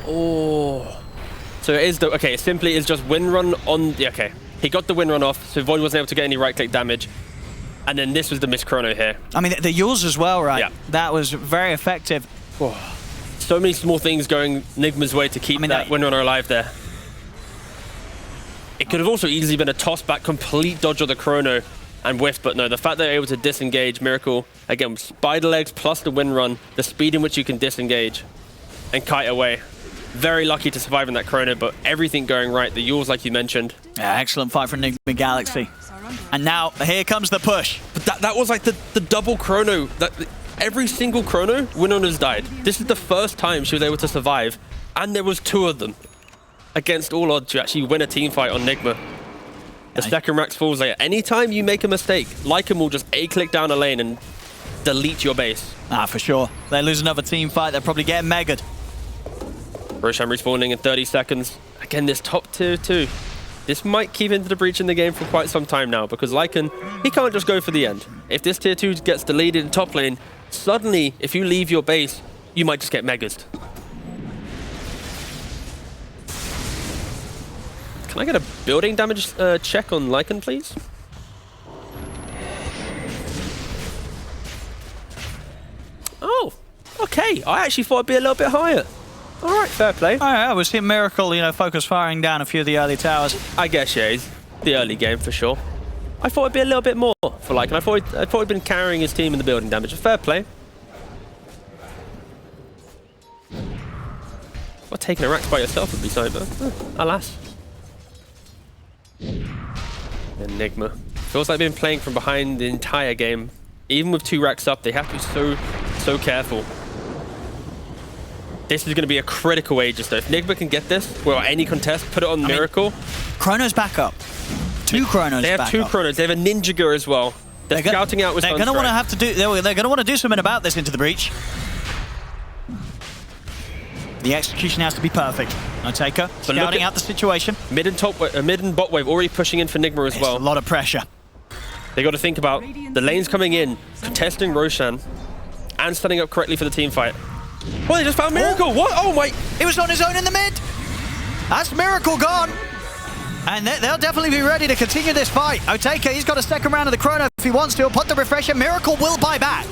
Oh... So it is the... Okay, it simply is just Windrun on... the okay, he got the Windrun off, so Void wasn't able to get any right-click damage. And then this was the miss chrono here. I mean, the yours as well, right? Yeah. That was very effective. Oh. So many small things going Nigma's way to keep that Windrunner alive there. It could have also easily been a toss-back, complete dodge of the chrono and whiff, but no, the fact that they're able to disengage Miracle, again, spider legs plus the Windrun, the speed in which you can disengage and kite away. Very lucky to survive in that chrono, but everything going right. The Yules, like you mentioned. Yeah, excellent fight from Nigma Galaxy. And now, here comes the push. But that was like the double chrono. Every single chrono, Windrunner's died. This is the first time she was able to survive, and there was two of them against all odds to actually win a team fight on Nigma. The second Rax falls later. Anytime you make a mistake, Lycan will just A-click down a lane and delete your base. Ah, for sure. They lose another team fight, they're probably getting megaed. Roshan respawning in 30 seconds. Again, this top tier 2. This might keep Into the Breach in the game for quite some time now, because Lycan, he can't just go for the end. If this tier 2 gets deleted in top lane, suddenly, if you leave your base, you might just get megas. Can I get a building damage check on Lycan, please? Oh, okay. I actually thought it'd be a little bit higher. All right, fair play. I was seeing Miracle, focus firing down a few of the early towers. I guess, yeah, it's the early game for sure. I thought it'd be a little bit more for Lycan. I thought he'd been carrying his team in the building damage. Fair play. Well, taking a Rax by yourself would be something, but alas. Enigma. Feels like they've been playing from behind the entire game. Even with 2 Rax up, they have to be so careful. This is going to be a critical Aegis though. If Nigma can get this, well, any contest, put it on Miracle. Chrono's back up. 2 Chronos. They have 2 Chronos. They have a Ninjaga as well. They're scouting out with They're going to want to have to do. They're going to want to do something about this Into the Breach. The execution has to be perfect. Otaker scouting out the situation. Mid and bot wave already pushing in for Nigma as well. A lot of pressure. They got to think about the lanes coming in, contesting Roshan, and setting up correctly for the team fight. Well, they just found Miracle. Oh. What? Oh my! He was on his own in the mid. That's Miracle gone. And they'll definitely be ready to continue this fight. Otaker, he's got a second round of the chrono if he wants to. He'll put the refresher. Miracle will buy back.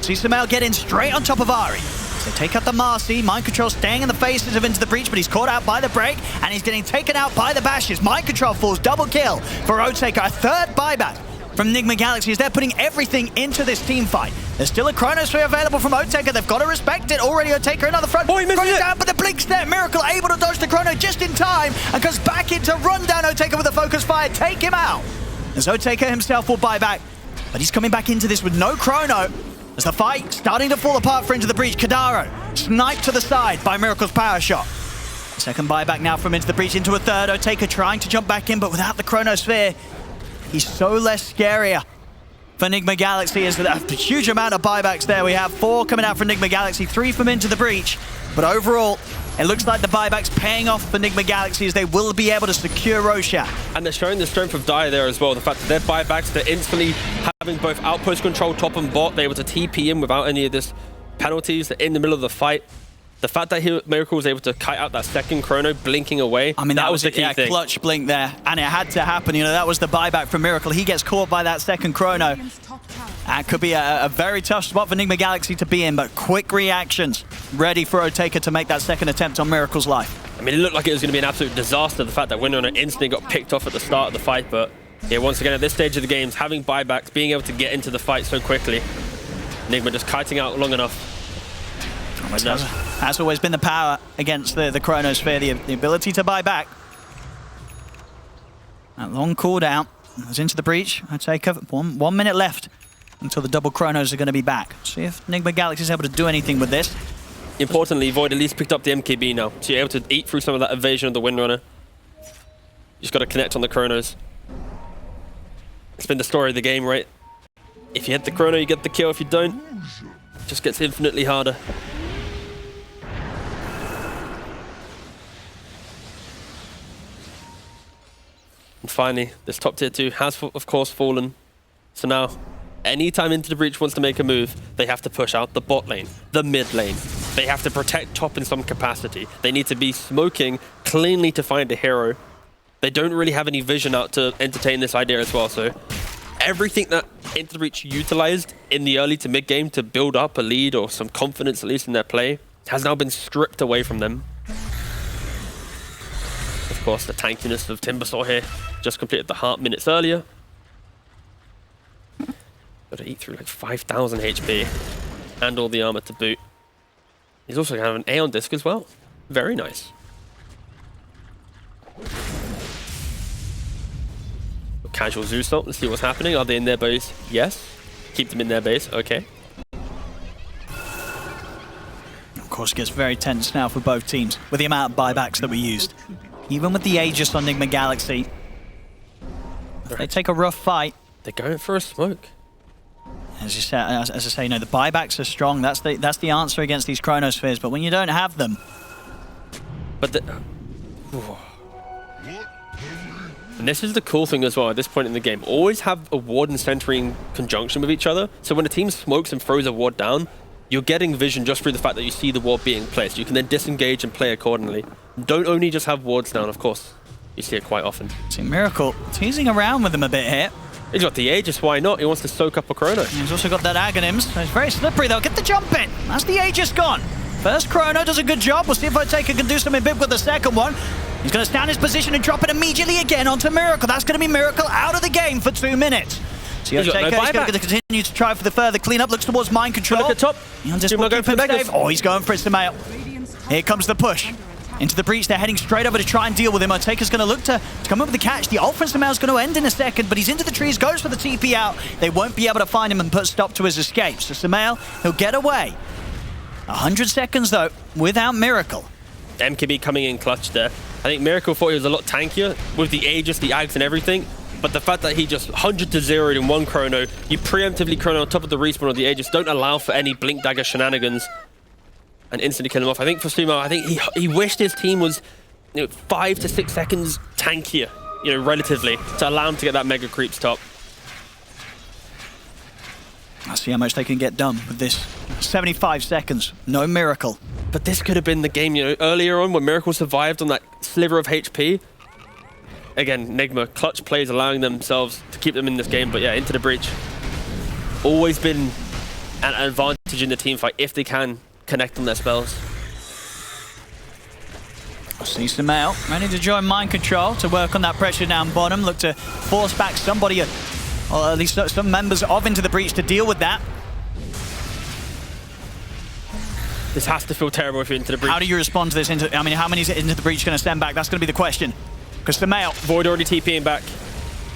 See Sumail get in straight on top of Ari. So take out the Marcy. Mind Control staying in the faces of Into the Breach, but he's caught out by the break, and he's getting taken out by the Bashes. Mind Control falls, double kill for Otaker. A third buyback from Nigma Galaxy as they're putting everything into this team fight. There's still a Chronosphere available from Otaker. They've got to respect it. Already Otaker another front. Oh, he missed it. Down, but the blink's there. Miracle able to dodge the Chrono just in time and goes back into run down Otaker with a focus fire. Take him out. As Otaker himself will buy back, but he's coming back into this with no Chrono. As the fight starting to fall apart for Into the Breach, Kadaro sniped to the side by Miracle's power shot. Second buyback now from Into the Breach into a third. Otaker trying to jump back in, but without the Chronosphere, he's so less scarier for Nigma Galaxy. As a huge amount of buybacks there. We have 4 coming out from Nigma Galaxy, 3 from Into the Breach. But overall, it looks like the buyback's paying off for Nigma Galaxy as they will be able to secure Roshan. And they're showing the strength of Dire there as well. The fact that their buybacks, they're instantly having both outpost control, top and bot. They're able to TP in without any of this penalties. They're in the middle of the fight. The fact that Miracle was able to kite out that second Chrono, blinking away, I mean, that was the key thing. Clutch blink there, and it had to happen. That was the buyback from Miracle. He gets caught by that second Chrono. That could be a very tough spot for Nigma Galaxy to be in, but quick reactions ready for Otaker to make that second attempt on Miracle's life. I mean, it looked like it was going to be an absolute disaster, the fact that Windrunner instantly got picked off at the start of the fight, but yeah, once again, at this stage of the games, having buybacks, being able to get into the fight so quickly, Nigma just kiting out long enough. Has always been the power against the Chronosphere, the ability to buy back. That long cooldown was into the breach. I take 1 minute left until the double Chronos are going to be back. See if Nigma Galaxy is able to do anything with this. Importantly, Void at least picked up the MKB now, so you're able to eat through some of that evasion of the Windrunner. You just got to connect on the Chronos. It's been the story of the game, right? If you hit the Chrono, you get the kill. If you don't, it just gets infinitely harder. And finally, this top tier 2 has, of course, fallen. So now, anytime Into the Breach wants to make a move, they have to push out the bot lane, the mid lane. They have to protect top in some capacity. They need to be smoking cleanly to find a hero. They don't really have any vision out to entertain this idea as well, so everything that Into the Breach utilized in the early to mid game to build up a lead or some confidence at least in their play has now been stripped away from them. Of course, the tankiness of Timbersaw here just completed the heart minutes earlier. Got to eat through like 5,000 HP and all the armor to boot. He's also going to have an Aeon Disc as well. Very nice. Casual Zeus ult. Let's see what's happening. Are they in their base? Yes. Keep them in their base. Okay. Of course, it gets very tense now for both teams with the amount of buybacks that we used. Even with the Aegis on Nigma Galaxy, if they take a rough fight. They're going for a smoke. As I say, you know, the buybacks are strong. That's the answer against these Chronospheres. But when you don't have them, but and this is the cool thing as well at this point in the game. Always have a ward and sentry in conjunction with each other. So when a team smokes and throws a ward down, you're getting vision just through the fact that you see the ward being placed. You can then disengage and play accordingly. Don't only just have wards down, of course. You see it quite often. See Miracle teasing around with them a bit here. He's got the Aegis, why not? He wants to soak up a Chrono. He's also got that Aghanims. It's very slippery though. Get the jump in. That's the Aegis gone. First Chrono does a good job. We'll see if Otaker can do something big with the second one. He's going to stand his position and drop it immediately again onto Miracle. That's going to be Miracle out of the game for 2 minutes. So Otaker is going to continue to try for the further cleanup. Looks towards mind control. Look at top. Oh, he's going for it, Samael. Here comes the push. Into the breach, they're heading straight over to try and deal with him. Otaker's going to look to come up with the catch. The ult from Samael's going to end in a second, but he's into the trees, goes for the TP out. They won't be able to find him and put a stop to his escape. So Samael, he'll get away. 100 seconds, though, without Miracle. MKB coming in clutch there. I think Miracle thought he was a lot tankier with the Aegis, the Ags and everything, but the fact that he just 100 to 0'd in one Chrono, you preemptively Chrono on top of the respawn of the Aegis, don't allow for any Blink Dagger shenanigans, and instantly kill him off. I think for Sumo, I think he wished his team was 5 to 6 seconds tankier, relatively, to allow him to get that Mega Creeps top. I'll see how much they can get done with this. 75 seconds, no Miracle. But this could have been the game, earlier on when Miracle survived on that sliver of HP. Again, Nigma, clutch plays allowing themselves to keep them in this game, but yeah, into the breach. Always been an advantage in the team fight if they can connect on their spells. See Samael ready to join mind control to work on that pressure down bottom. Look to force back somebody, or at least some members of Into the Breach to deal with that. This has to feel terrible if you're Into the Breach. How do you respond to this? I mean, how many is Into the Breach going to send back? That's going to be the question. Because Samael, Void already TPing back.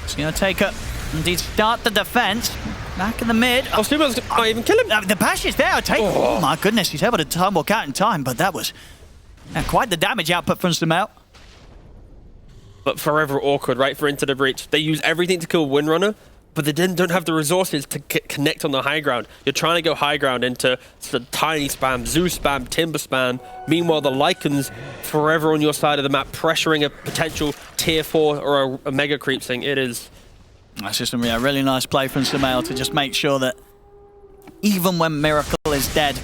He's going to take up, indeed start the defense. Back in the mid. Oh, Sumo's not even kill him. The bash is there. Oh my goodness, he's able to tumble out in time, but that was quite the damage output from Samael. But forever awkward, right, for Into the Breach. They use everything to kill Windrunner, but they then don't have the resources to connect on the high ground. You're trying to go high ground into the tiny spam, Zeus spam, Timber spam. Meanwhile, the Lycans forever on your side of the map, pressuring a potential tier 4 or a Mega Creep thing. It is... That's just a really nice play from Samael to just make sure that even when Miracle is dead,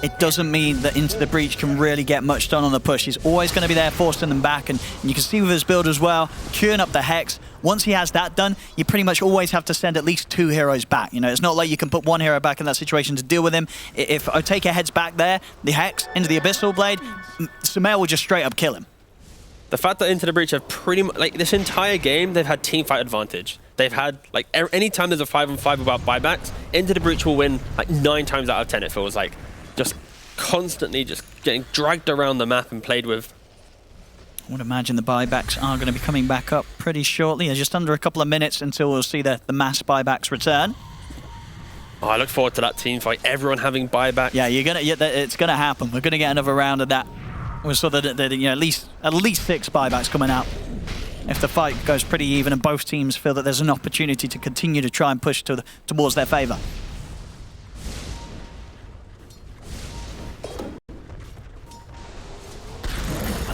it doesn't mean that Into the Breach can really get much done on the push. He's always going to be there forcing them back, and you can see with his build as well, queuing up the Hex, Once he has that done, you pretty much always have to send at least 2 heroes back. You know, it's not like you can put 1 hero back in that situation to deal with him. If Oteka heads back there, the Hex into the Abyssal Blade, Sumail will just straight up kill him. The fact that Into the Breach have pretty much, like, this entire game, they've had team fight advantage. They've had, like, any time there's a 5-on-5 without buybacks, Into the Breach will win, like, 9 times out of 10, it feels like. Just constantly just getting dragged around the map and played with. I would imagine the buybacks are going to be coming back up pretty shortly. There's just under a couple of minutes until we'll see the mass buybacks return. Oh, I look forward to that team fight. Everyone having buybacks. Yeah, it's gonna happen. We're gonna get another round of that. We saw that you know, at least 6 buybacks coming out. If the fight goes pretty even and both teams feel that there's an opportunity to continue to try and push towards their favor.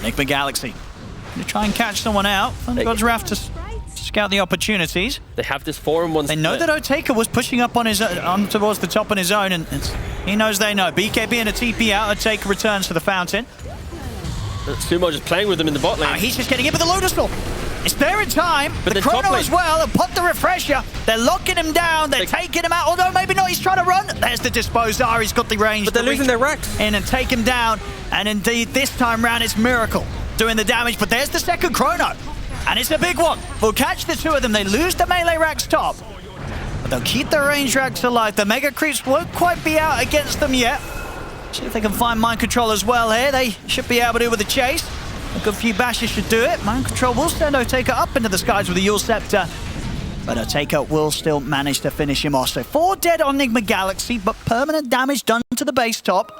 Nigma Galaxy gonna try and catch someone out. God's Wrath to scout the opportunities. They have this 4-on-1 They know that Oteka was pushing up on his towards the top on his own, and he knows they know. BKB and a TP out. Oteka returns to the fountain. Sumo just playing with them in the bot lane. He's just getting hit with the Lotus Storm. It's there in time. But the the top Chrono lane as well, and put the refresher. They're locking him down. They're taking him out. Although maybe not. He's trying to run. There's the dispose. Ari's got the range. But they're losing their racks. In and take him down. And indeed, this time round, it's Miracle doing the damage. But there's the second Chrono. And it's a big one. We'll catch the 2 of them. They lose the melee racks top. But they'll keep the range racks alive. The Mega Creeps won't quite be out against them yet. See if they can find Mind Control as well here. They should be able to with the chase. A good few bashes should do it. Mind Control will send Oteka up into the skies with the Yule Scepter. But Oteka will still manage to finish him off. So 4 dead on Nigma Galaxy, but permanent damage done to the base top.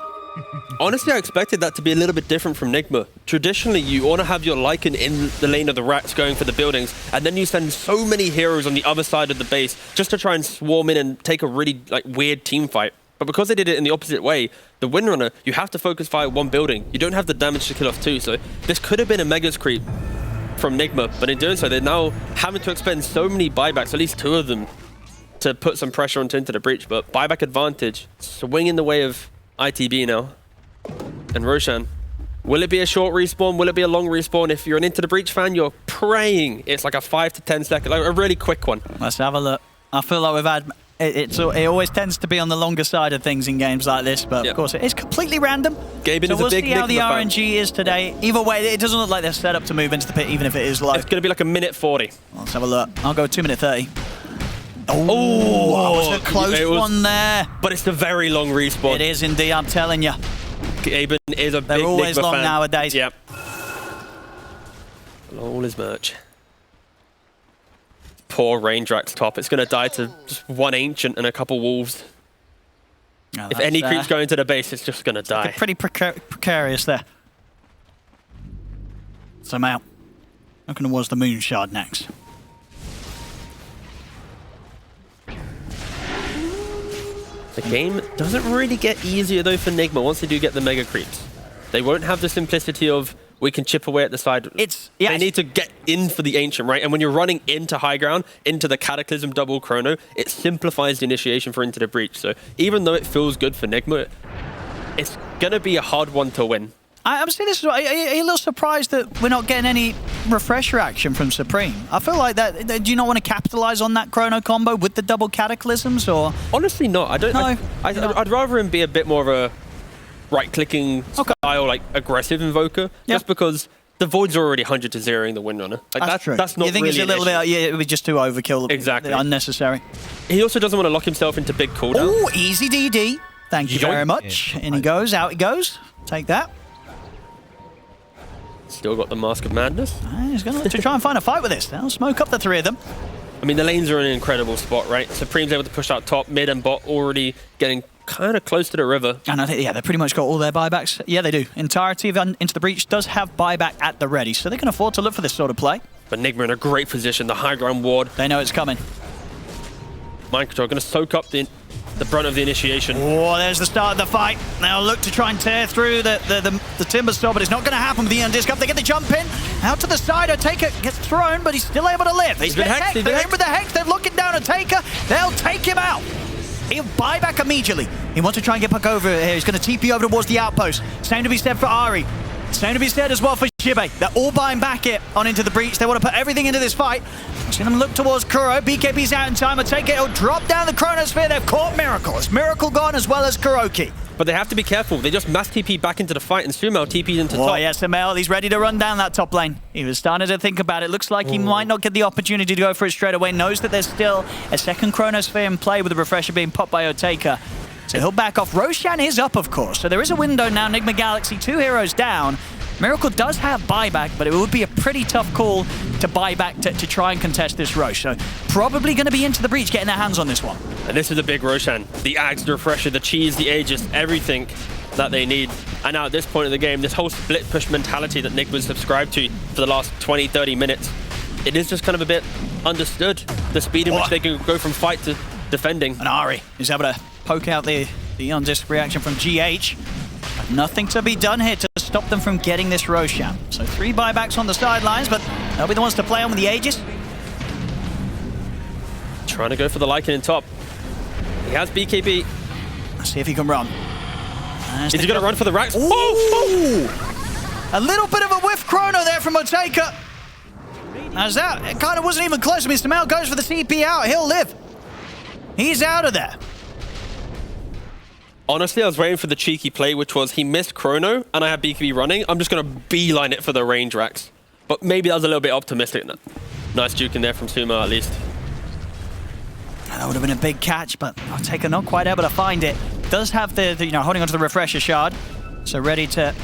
Honestly, I expected that to be a little bit different from Nigma. Traditionally, you want to have your Lycan in the lane of the racks going for the buildings, and then you send so many heroes on the other side of the base just to try and swarm in and take a really weird team fight. But because they did it in the opposite way, the Windrunner, you have to focus fire 1 building. You don't have the damage to kill off 2, so this could have been a Megas creep from Nigma, but in doing so, they're now having to expend so many buybacks, at least 2 of them, to put some pressure onto Into the Breach. But buyback advantage, swing in the way of ITB now. And Roshan, will it be a short respawn? Will it be a long respawn? If you're an Into the Breach fan, you're praying it's like a 5 to 10 second, like a really quick one. Let's have a look. I feel like we've had... It always tends to be on the longer side of things in games like this, but of course it is completely random. Gaben so is we'll a big see how the fan. RNG is today. Either way, it doesn't look like they're set up to move into the pit, even if it is low. It's going to be like a minute 40. Let's have a look. I'll go 2 minute 30. Oh, that was a close one there. But it's a very long respawn. It is indeed, I'm telling you. Gaben is a big They're always Nigma long fan. nowadays. Yep. All his merch. Poor Raindrax top. It's going to die to just 1 Ancient and a couple Wolves. Oh, if any creeps go into the base, it's just going to die. Pretty precarious there. So I'm out. Looking towards the Moon Shard next. The game doesn't really get easier though for Nigma once they do get the Mega Creeps. They won't have the simplicity of we can chip away at the side. They need to get in for the Ancient, right? And when you're running into high ground, into the Cataclysm double Chrono, it simplifies the initiation for Into the Breach. So even though it feels good for Nigma, it's going to be a hard one to win. I'm saying this. Are you a little surprised that we're not getting any refresher action from Supreme? I feel like that. Do you not want to capitalize on that Chrono combo with the double Cataclysms, or? Honestly, not. I don't. No, I'd rather him be a bit more of a right-clicking style, like aggressive invoker, just because the Void's are already 100 to 0ing the Windrunner. Like that's true. That's not. You think really it's a little bit? Yeah, it was just too overkill. Exactly. Unnecessary. He also doesn't want to lock himself into big cooldowns. Oh, easy DD. Thank you very much. In he goes. Out he goes. Take that. Still got the Mask of Madness. He's going to try and find a fight with this. They'll smoke up the 3 of them. I mean, the lanes are in an incredible spot, right? Supreme's able to push out top, mid, and bot, already getting kind of close to the river. And I think, yeah, they've pretty much got all their buybacks. Yeah, they do. Entirety of Into the Breach does have buyback at the ready, so they can afford to look for this sort of play. But Nigma in a great position, the high ground ward. They know it's coming. Mind Control going to soak up the brunt of the initiation. Oh, there's the start of the fight. They'll look to try and tear through the Timber Store, but it's not going to happen with the Disc Up. They get the jump in. Out to the side, Oteka gets thrown, but he's still able to live. He's been hexed. They're in with the Hex. They're looking down Oteka. They'll take him out. He'll buy back immediately. He wants to try and get back over here. He's going to TP over towards the outpost. Same to be said for Ari. Same to be said as well for Shibe. They're all buying back it on into the breach. They want to put everything into this fight. See them look towards Kuro. BKB's out in time. I'll take it. He'll drop down the Chronosphere. They've caught Miracle. It's Miracle gone as well as Kuroki. But they have to be careful. They just mass TP back into the fight, and Sumo TP'd into top. Oh, yes, Sumail. He's ready to run down that top lane. He was starting to think about it. Looks like he might not get the opportunity to go for it straight away. Knows that there's still a second Chronosphere in play with the refresher being popped by Oteka. So he'll back off. Roshan is up, of course. So there is a window now. Nigma Galaxy, 2 heroes down. Miracle does have buyback, but it would be a pretty tough call to buy back to try and contest this Rosh. So probably going to be into the breach, getting their hands on this one. And this is a big Roshan. The Axe, the Refresher, the Cheese, the Aegis, everything that they need. And now at this point of the game, this whole split push mentality that Nigma's subscribed to for the last 20, 30 minutes, it is just kind of a bit understood. The speed in which they can go from fight to defending. And Ari is able to poke out the on-disc reaction from GH. But nothing to be done here to stop them from getting this Roshan. So 3 buybacks on the sidelines, but they'll be the ones to play on with the Aegis. Trying to go for the Lycan in top. He has BKB. Let's see if he can run. Is he going to run for the racks? Ooh. Oh! A little bit of a whiff chrono there from Oteka. As that, it kind of wasn't even close. Mr. Mel goes for the CP out. He'll live. He's out of there. Honestly, I was waiting for the cheeky play, which was he missed chrono, and I had BKB running. I'm just going to beeline it for the range racks. But maybe that was a little bit optimistic. Nice juke in there from Sumo, at least. That would have been a big catch, but Oteka not quite able to find it. Does have the holding onto the refresher shard, so ready to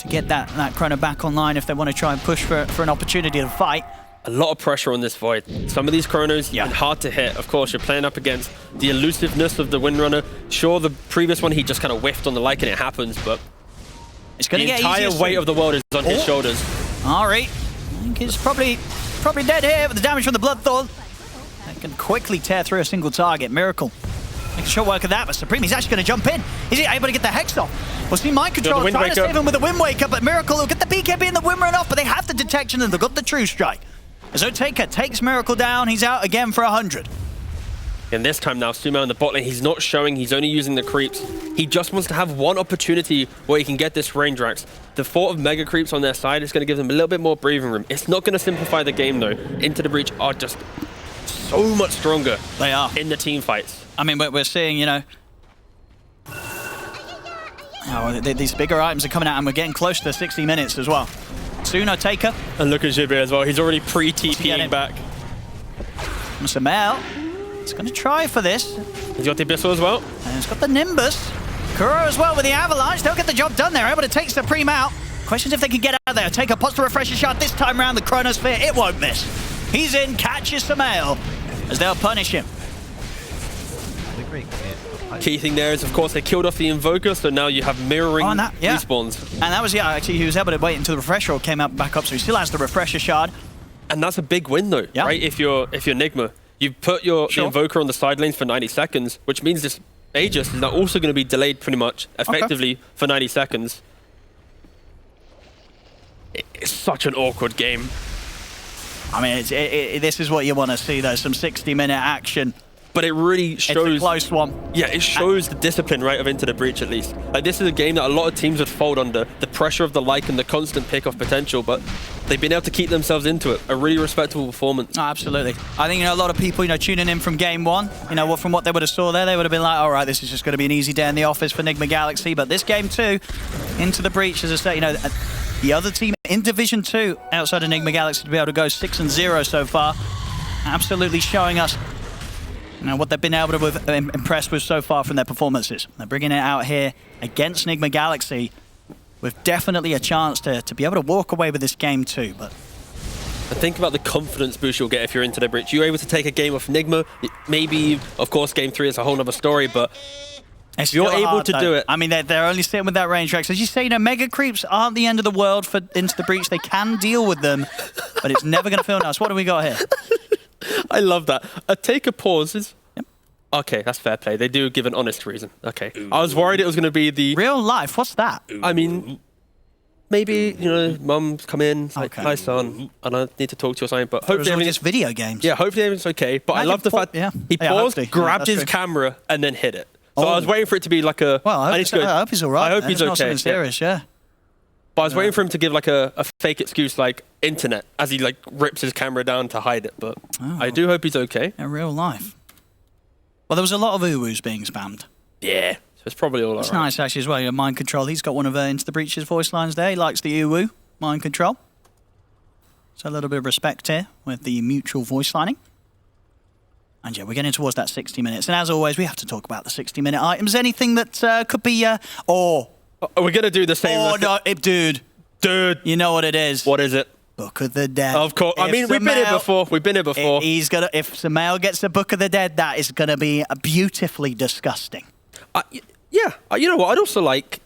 get that chrono back online if they want to try and push for an opportunity to fight. A lot of pressure on this Void. Some of these chronos are hard to hit. Of course, you're playing up against the elusiveness of the Windrunner. Sure, the previous one, he just kind of whiffed on the Lycan, it happens, but it's going to get entire weight of the world is on his shoulders. Ari, I think he's probably dead here with the damage from the Bloodthorn. They can quickly tear through a single target. Miracle makes short work of that, but Supreme, he's actually going to jump in. Is he able to get the Hex off? We'll see Mind Control trying to save him with the Wind Waker, but Miracle will get the BKB and the Wind Run off, but they have the detection and they've got the True Strike. As Oteka takes Miracle down, he's out again for 100. And this time now, Sumo in the bot lane, he's not showing, he's only using the creeps. He just wants to have one opportunity where he can get this range racks. The thought of mega creeps on their side is going to give them a little bit more breathing room. It's not going to simplify the game though. Into the Breach are just so much stronger. They are. In the team fights. I mean, we're seeing, these bigger items are coming out and we're getting close to 60 minutes as well. Soon Oteka. And look at Jibir as well. He's already pre-TPing back. Sumail is going to try for this. He's got the Abyssal as well. And he's got the Nimbus. Kuro as well with the Avalanche. They'll get the job done. They're able to take Supreme out. Questions if they can get out of there. Oteka pots the refresher shot this time around the Chronosphere. It won't miss. He's in, catches Sumail as they'll punish him. Key thing there is, of course, they killed off the Invoker, so now you have mirroring respawns. And that was, actually, he was able to wait until the refresher came out back up, so he still has the refresher shard. And that's a big win, though, right? If you're Nigma, you put the Invoker on the side lanes for 90 seconds, which means this Aegis is now also going to be delayed pretty much effectively for 90 seconds. It's such an awkward game. I mean, this is what you want to see, though, some 60-minute action. But it really shows... It's a close one. Yeah, it shows the discipline, right, of Into the Breach, at least. Like, this is a game that a lot of teams would fold under. The pressure of the Lycan, the constant pick-off potential, but they've been able to keep themselves into it. A really respectable performance. Oh, absolutely. I think, a lot of people, tuning in from game one, from what they would have saw there, they would have been like, all right, this is just going to be an easy day in the office for Nigma Galaxy. But this game, too, Into the Breach, as I say, the other team in Division 2 outside of Nigma Galaxy to be able to go 6-0 so far, absolutely showing us what they've been able to impress with so far from their performances. They're bringing it out here against Nigma Galaxy with definitely a chance to be able to walk away with this game too. But think about the confidence boost you'll get if you're Into the Breach. You're able to take a game off Nigma. Maybe, of course, game 3 is a whole other story, but you're able to do it. I mean, they're only sitting with that range track. So as you say, mega creeps aren't the end of the world for Into the Breach. They can deal with them, but it's never going to feel nice. What do we got here? I love that. Take a pause. Yep. Okay, that's fair play. They do give an honest reason. Okay. I was worried it was going to be the... Real life? What's that? I mean, maybe, mum's come in, like, hi son, and I need to talk to you or something, but hopefully everything's... just video games. Yeah, hopefully everything's okay. But I love the fact he paused, grabbed his camera, and then hit it. So I was waiting for it to be like a... Well, I hope he's all right. I hope he's okay. Serious, yeah. But I was waiting for him to give like a fake excuse like internet as he like rips his camera down to hide it. But I do hope he's okay. In real life. Well, there was a lot of uwus being spammed. Yeah, so it's probably all It's alright. nice actually as well. Mind Control, he's got one of Into the Breach's voice lines there. He likes the uwu, Mind Control. So a little bit of respect here with the mutual voice lining. And yeah, we're getting towards that 60 minutes. And as always, we have to talk about the 60-minute items. Anything that could be... Are we going to do the same? Oh, no, dude. Dude. You know what it is. What is it? Book of the Dead. Of course. I mean, we've been here before. We've been here before. He's gonna. If Samael gets the Book of the Dead, that is going to be beautifully disgusting. Yeah. You know what? I'd also like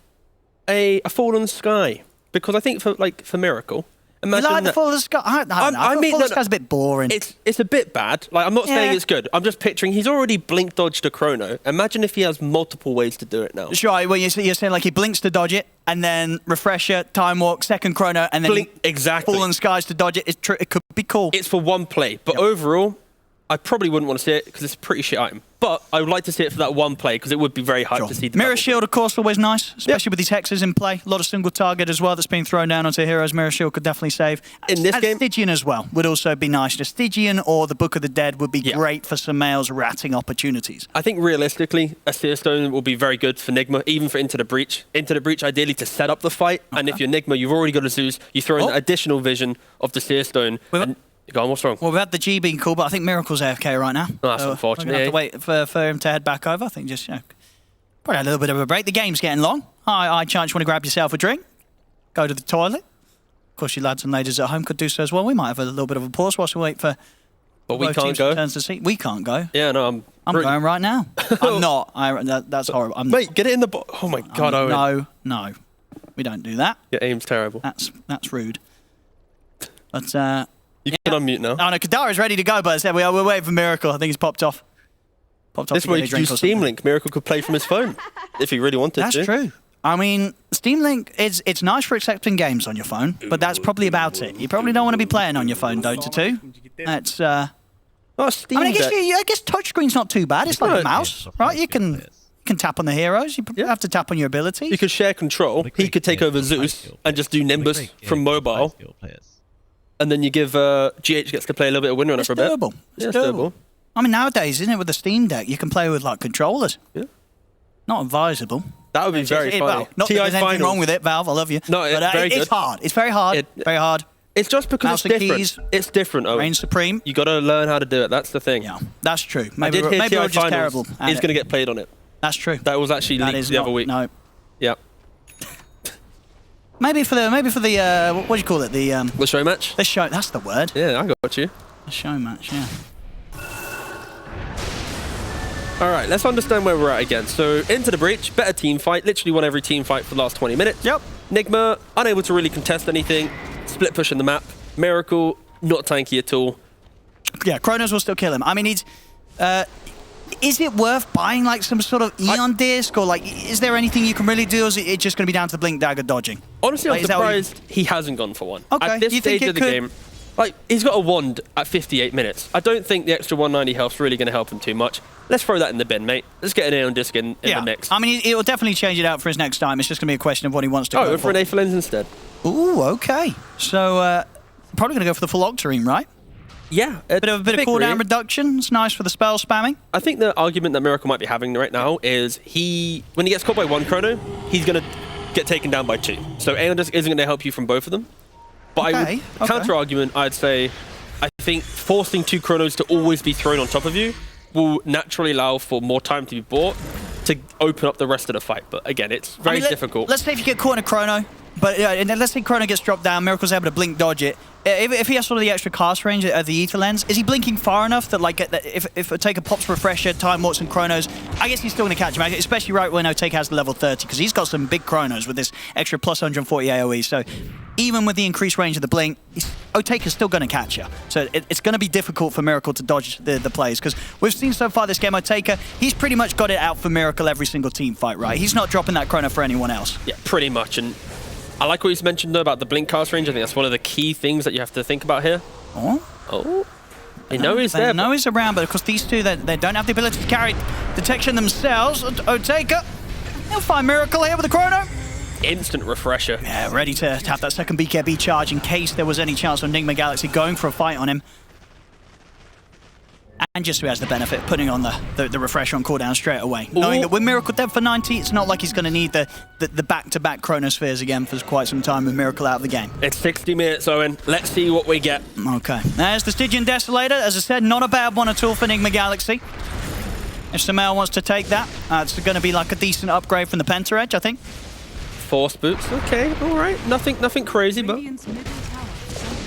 a Fallen Sky. Because I think for Miracle... You like the Fall of the Sky? I don't know. I mean, Fall of the Sky's a bit boring. It's a bit bad. Like, I'm not saying it's good. I'm just picturing he's already blink dodged a chrono. Imagine if he has multiple ways to do it now. Sure. Well, you're saying like he blinks to dodge it, and then refresher, time walk, second chrono, and then blink exactly. Fallen Skies to dodge it. It could be cool. It's for one play, but overall, I probably wouldn't want to see it because it's a pretty shit item. But I would like to see it for that one play because it would be very hype to see the Mirror Shield, of course, always nice, especially with these hexes in play. A lot of single target as well that's being thrown down onto heroes. Mirror Shield could definitely save. In this game, Stygian as well would also be nice. The Stygian or the Book of the Dead would be great for Samael's ratting opportunities. I think realistically, a Seer Stone will be very good for Nigma, even for Into the Breach. Into the Breach, ideally to set up the fight. Okay. And if you're Nigma, you've already got a Zeus. You throw in additional vision of the Seer Stone. Go on, what's wrong? Well, we had the G being cool, but I think Miracle's AFK right now. Oh, that's unfortunate. We're going to have to wait for him to head back over. I think just, probably a little bit of a break. The game's getting long. Hi, chance you want to grab yourself a drink? Go to the toilet? Of course, you lads and ladies at home could do so as well. We might have a little bit of a pause whilst we wait for but we both can't teams go. to turn to see. We can't go. Yeah, no, I'm going right now. I'm not. That's horrible. Wait, get it in the... Oh, my God, Owen. No. We don't do that. Your aim's terrible. That's rude. But... You can unmute now. Oh no, Kadara's ready to go, but we're waiting for Miracle. I think he's popped off. This is where you could use Steam Link. Miracle could play from his phone if he really wanted to. That's true. I mean, Steam Link it's nice for accepting games on your phone, but that's probably about it. You probably don't want to be playing on your phone, Dota 2. That's Steam I guess touchscreen's not too bad. It's like a mouse, right? You can tap on the heroes. You have to tap on your abilities. You could share control. He could take over Zeus and just do Nimbus from mobile. And then you give GH gets to play a little bit of Windrunner for a bit. It's doable. I mean, nowadays, isn't it, with the Steam Deck, you can play with like controllers. Yeah. Not advisable. That would be very funny. Well, not that there's anything wrong with it, Valve. I love you. No, it's hard. It's very hard. Very hard. It's just because Mouse it's different. Keys, it's different. Reign Supreme. You got to learn how to do it. That's the thing. Yeah, that's true. Maybe we're just terrible. He's going to get played on it. That's true. That was actually leaked the other week. No. Yeah. Maybe for the what do you call it? The show match? The show, that's the word. Yeah, I got you. The show match, yeah. Alright, let's understand where we're at again. So, Into the Breach, better team fight, literally won every team fight for the last 20 minutes. Yep. Nigma, unable to really contest anything, split pushing the map. Miracle, not tanky at all. Yeah, Kronos will still kill him. I mean, is it worth buying like some sort of Eon disc, or like, is there anything you can really do, or is it just going to be down to the blink dagger dodging? Honestly, I'm surprised he hasn't gone for one. Okay. At this stage of the game, like, he's got a wand at 58 minutes. I don't think the extra 190 health's really going to help him too much. Let's throw that in the bin, mate. Let's get an Aeon disc in the mix. I mean, it will definitely change it out for his next time. It's just going to be a question of what he wants to go for. Oh, for an Aether Lens instead. Ooh, okay. So, probably going to go for the full Octarine, right? Yeah. A bit of cooldown reduction. It's nice for the spell spamming. I think the argument that Miracle might be having right now is when he gets caught by one chrono, he's going to get taken down by two. So Aeon disc isn't going to help you from both of them. But counter-argument, I'd say, I think forcing two chronos to always be thrown on top of you will naturally allow for more time to be bought to open up the rest of the fight. But again, it's very difficult. Let's say if you get caught in a chrono, but let's say chrono gets dropped down, Miracle's able to blink dodge it. If he has sort of the extra cast range of the Aether Lens, is he blinking far enough that, like, if Oteka pops Refresher, Time Walks and Chronos, I guess he's still going to catch him, especially right when Oteka has the level 30, because he's got some big Chronos with this extra plus 140 AoE. So even with the increased range of the blink, Oteka's still going to catch you. So it's going to be difficult for Miracle to dodge the plays, because we've seen so far this game, Oteka, he's pretty much got it out for Miracle every single team fight, right? He's not dropping that Chrono for anyone else. Yeah, pretty much. And I like what you mentioned, though, about the blink cast range. I think that's one of the key things that you have to think about here. Oh. They know he's there. They know he's around, but of course these two, they don't have the ability to carry detection themselves. Oteka, he'll find Miracle here with the chrono. instant refresher. Yeah, ready to have that second BKB charge in case there was any chance of Nigma Galaxy going for a fight on him. And just so he has the benefit of putting on the refresher on cooldown straight away. Ooh. Knowing that with Miracle dead for 90, it's not like he's going to need the back-to-back Chronospheres again for quite some time with Miracle out of the game. It's 60 minutes, Owen. Let's see what we get. Okay. There's the Stygian Desolator. As I said, not a bad one at all for Nigma Galaxy. If Sumail wants to take that, it's going to be like a decent upgrade from the Penta Edge, I think. Force boots. Okay, all right. Nothing crazy, but... Radiant's middle tower is under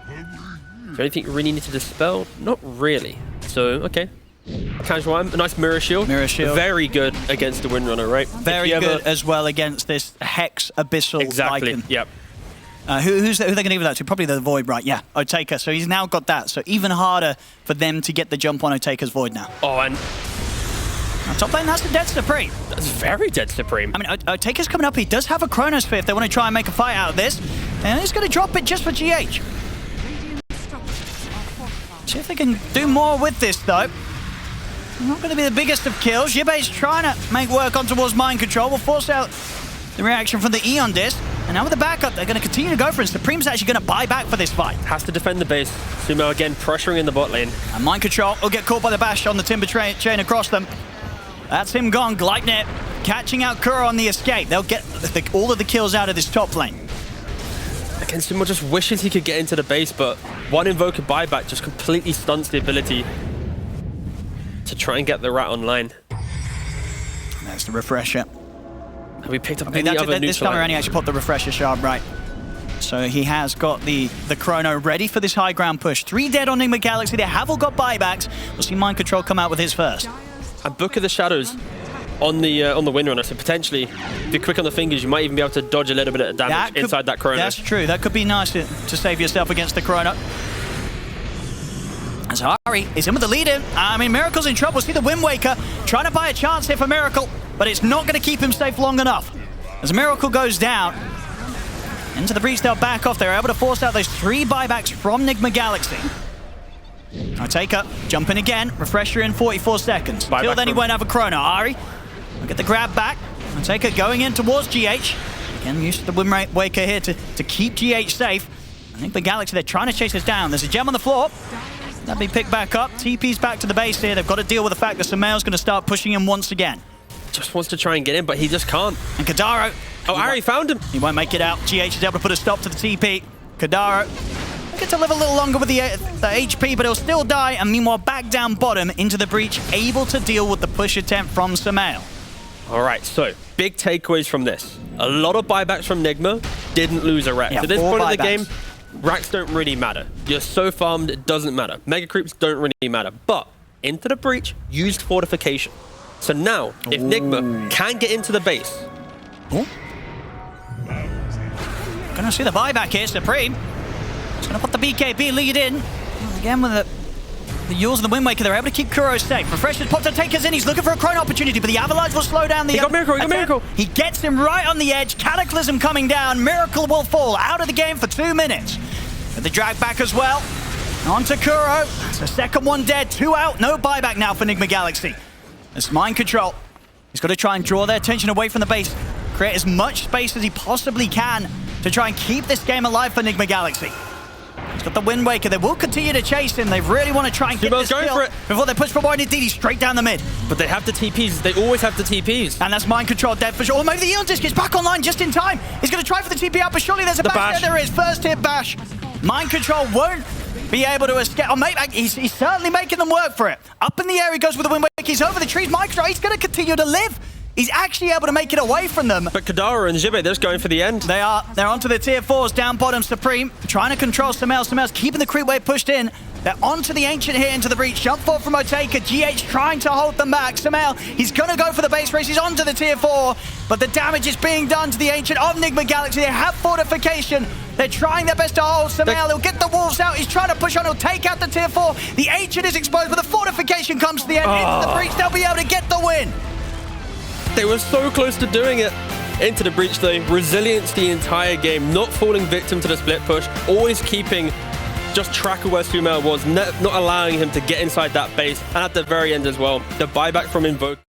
attack. Is there anything you really need to dispel? Not really. So, okay. Casual one. A nice Mirror Shield. Mirror Shield. Very good against the Windrunner, right? Very good as well against this Hex Abyssal Exactly, Lycan. yep. Who they going to give that to? Probably the Void, right? Yeah, Otaka. So he's now got that. So even harder for them to get the jump on Otaka's Void now. Oh, and... Now, top lane, that's the Dead Supreme. That's very Dead Supreme. I mean, Otaka's coming up. He does have a Chronosphere if they want to try and make a fight out of this. And he's going to drop it just for GH. Radiant structures are fortified. See if they can do more with this, though. Not going to be the biggest of kills. Jibei's trying to make work on towards Mind Control. Will force out the reaction from the Eon Disc. And now with the backup, they're going to continue to go for it. Supreme's actually going to buy back for this fight. Has to defend the base. Sumo again pressuring in the bot lane. And Mind Control will get caught by the bash on the Timber chain across them. That's him gone. Gleipnir catching out Kuro on the escape. They'll get all of the kills out of this top lane. Again, Sumo just wishes he could get into the base, but one Invoker buyback just completely stunts the ability to try and get the rat online. That's the refresher. Have we picked up I mean, any other this time around he actually popped the refresher shard right. So he has got the Chrono ready for this high ground push. 3 dead on Nigma Galaxy. They have all got buybacks. We'll see Mind Control come out with his first. And Book of the Shadows on the Windrunner, so potentially, if you're quick on the fingers, you might even be able to dodge a little bit of damage inside that Chrono. That's true. That could be nice to save yourself against the Chrono. As Ari is in with the lead in. I mean, Miracle's in trouble. See the Wind Waker trying to buy a chance here for Miracle, but it's not going to keep him safe long enough. As Miracle goes down, into the breach, they'll back off. They're able to force out those 3 buybacks from Nigma Galaxy. Otaka jumping again. Refresher in 44 seconds. Till then he won't have a Chrono. Ari will get the grab back. Otaka going in towards GH. Again, used to the Wind Waker here to keep GH safe. I think the Galaxy, they're trying to chase us down. There's a gem on the floor. That'll be picked back up. TP's back to the base here. They've got to deal with the fact that Sumail's going to start pushing him once again. Just wants to try and get in, but he just can't. And Kadaro. Oh, Ari found him. He won't make it out. GH is able to put a stop to the TP. Kadaro get to live a little longer with the HP, but he'll still die. And meanwhile, back down bottom into the breach, able to deal with the push attempt from Sumail. All right, so big takeaways from this. A lot of buybacks from Nigma, didn't lose a rack. Yeah, At this point of the buybacks. game, racks don't really matter. You're so farmed, it doesn't matter. Mega creeps don't really matter. But into the breach, used fortification. So now, if Nigma can get into the base... Ooh. Gonna see the buyback here, Supreme. He's gonna put the BKB lead in. Again with the Yules and the Wind Waker, they're able to keep Kuro safe. Refresher's popped to take us in. He's looking for a Chrono opportunity, but the Avalanche will slow down the... He got Miracle. He gets him right on the edge. Cataclysm coming down. Miracle will fall out of the game for 2 minutes. With the drag back as well. On to Kuro. It's the second one dead. 2 out. No buyback now for Nigma Galaxy. It's Mind Control. He's got to try and draw their attention away from the base. Create as much space as he possibly can to try and keep this game alive for Nigma Galaxy. He's got the Wind Waker. They will continue to chase him. They really want to try and get this kill before they push for more DD straight down the mid. But they have the TPs. They always have the TPs. And that's Mind Control dead for sure. Or maybe the Eon Disc is back online just in time. He's going to try for the TP out, but surely there's a bash. There is. First hit bash. Mind Control won't be able to escape. Or maybe he's certainly making them work for it. Up in the air he goes with the Wind Waker. He's over the trees. Mind Control, he's going to continue to live. He's actually able to make it away from them. But Kadara and Jibei, they're just going for the end. They are. They're onto the tier 4s, down bottom. Supreme trying to control Sumail. Sumail's keeping the creep wave pushed in. They're onto the Ancient here into the breach. Jump forward from Otaka. GH trying to hold them back. Sumail, he's going to go for the base race. He's onto the tier 4. But the damage is being done to the Ancient of Nigma Galaxy. They have fortification. They're trying their best to hold Sumail. He'll get the wolves out. He's trying to push on. He'll take out the tier 4. The Ancient is exposed, but the fortification comes to the end. Into the breach. They'll be able to get the win. They were so close to doing it. Into the breach though, resilience the entire game, not falling victim to the split push, always keeping just track of where Sumail was, not allowing him to get inside that base, and at the very end as well, the buyback from Invoke.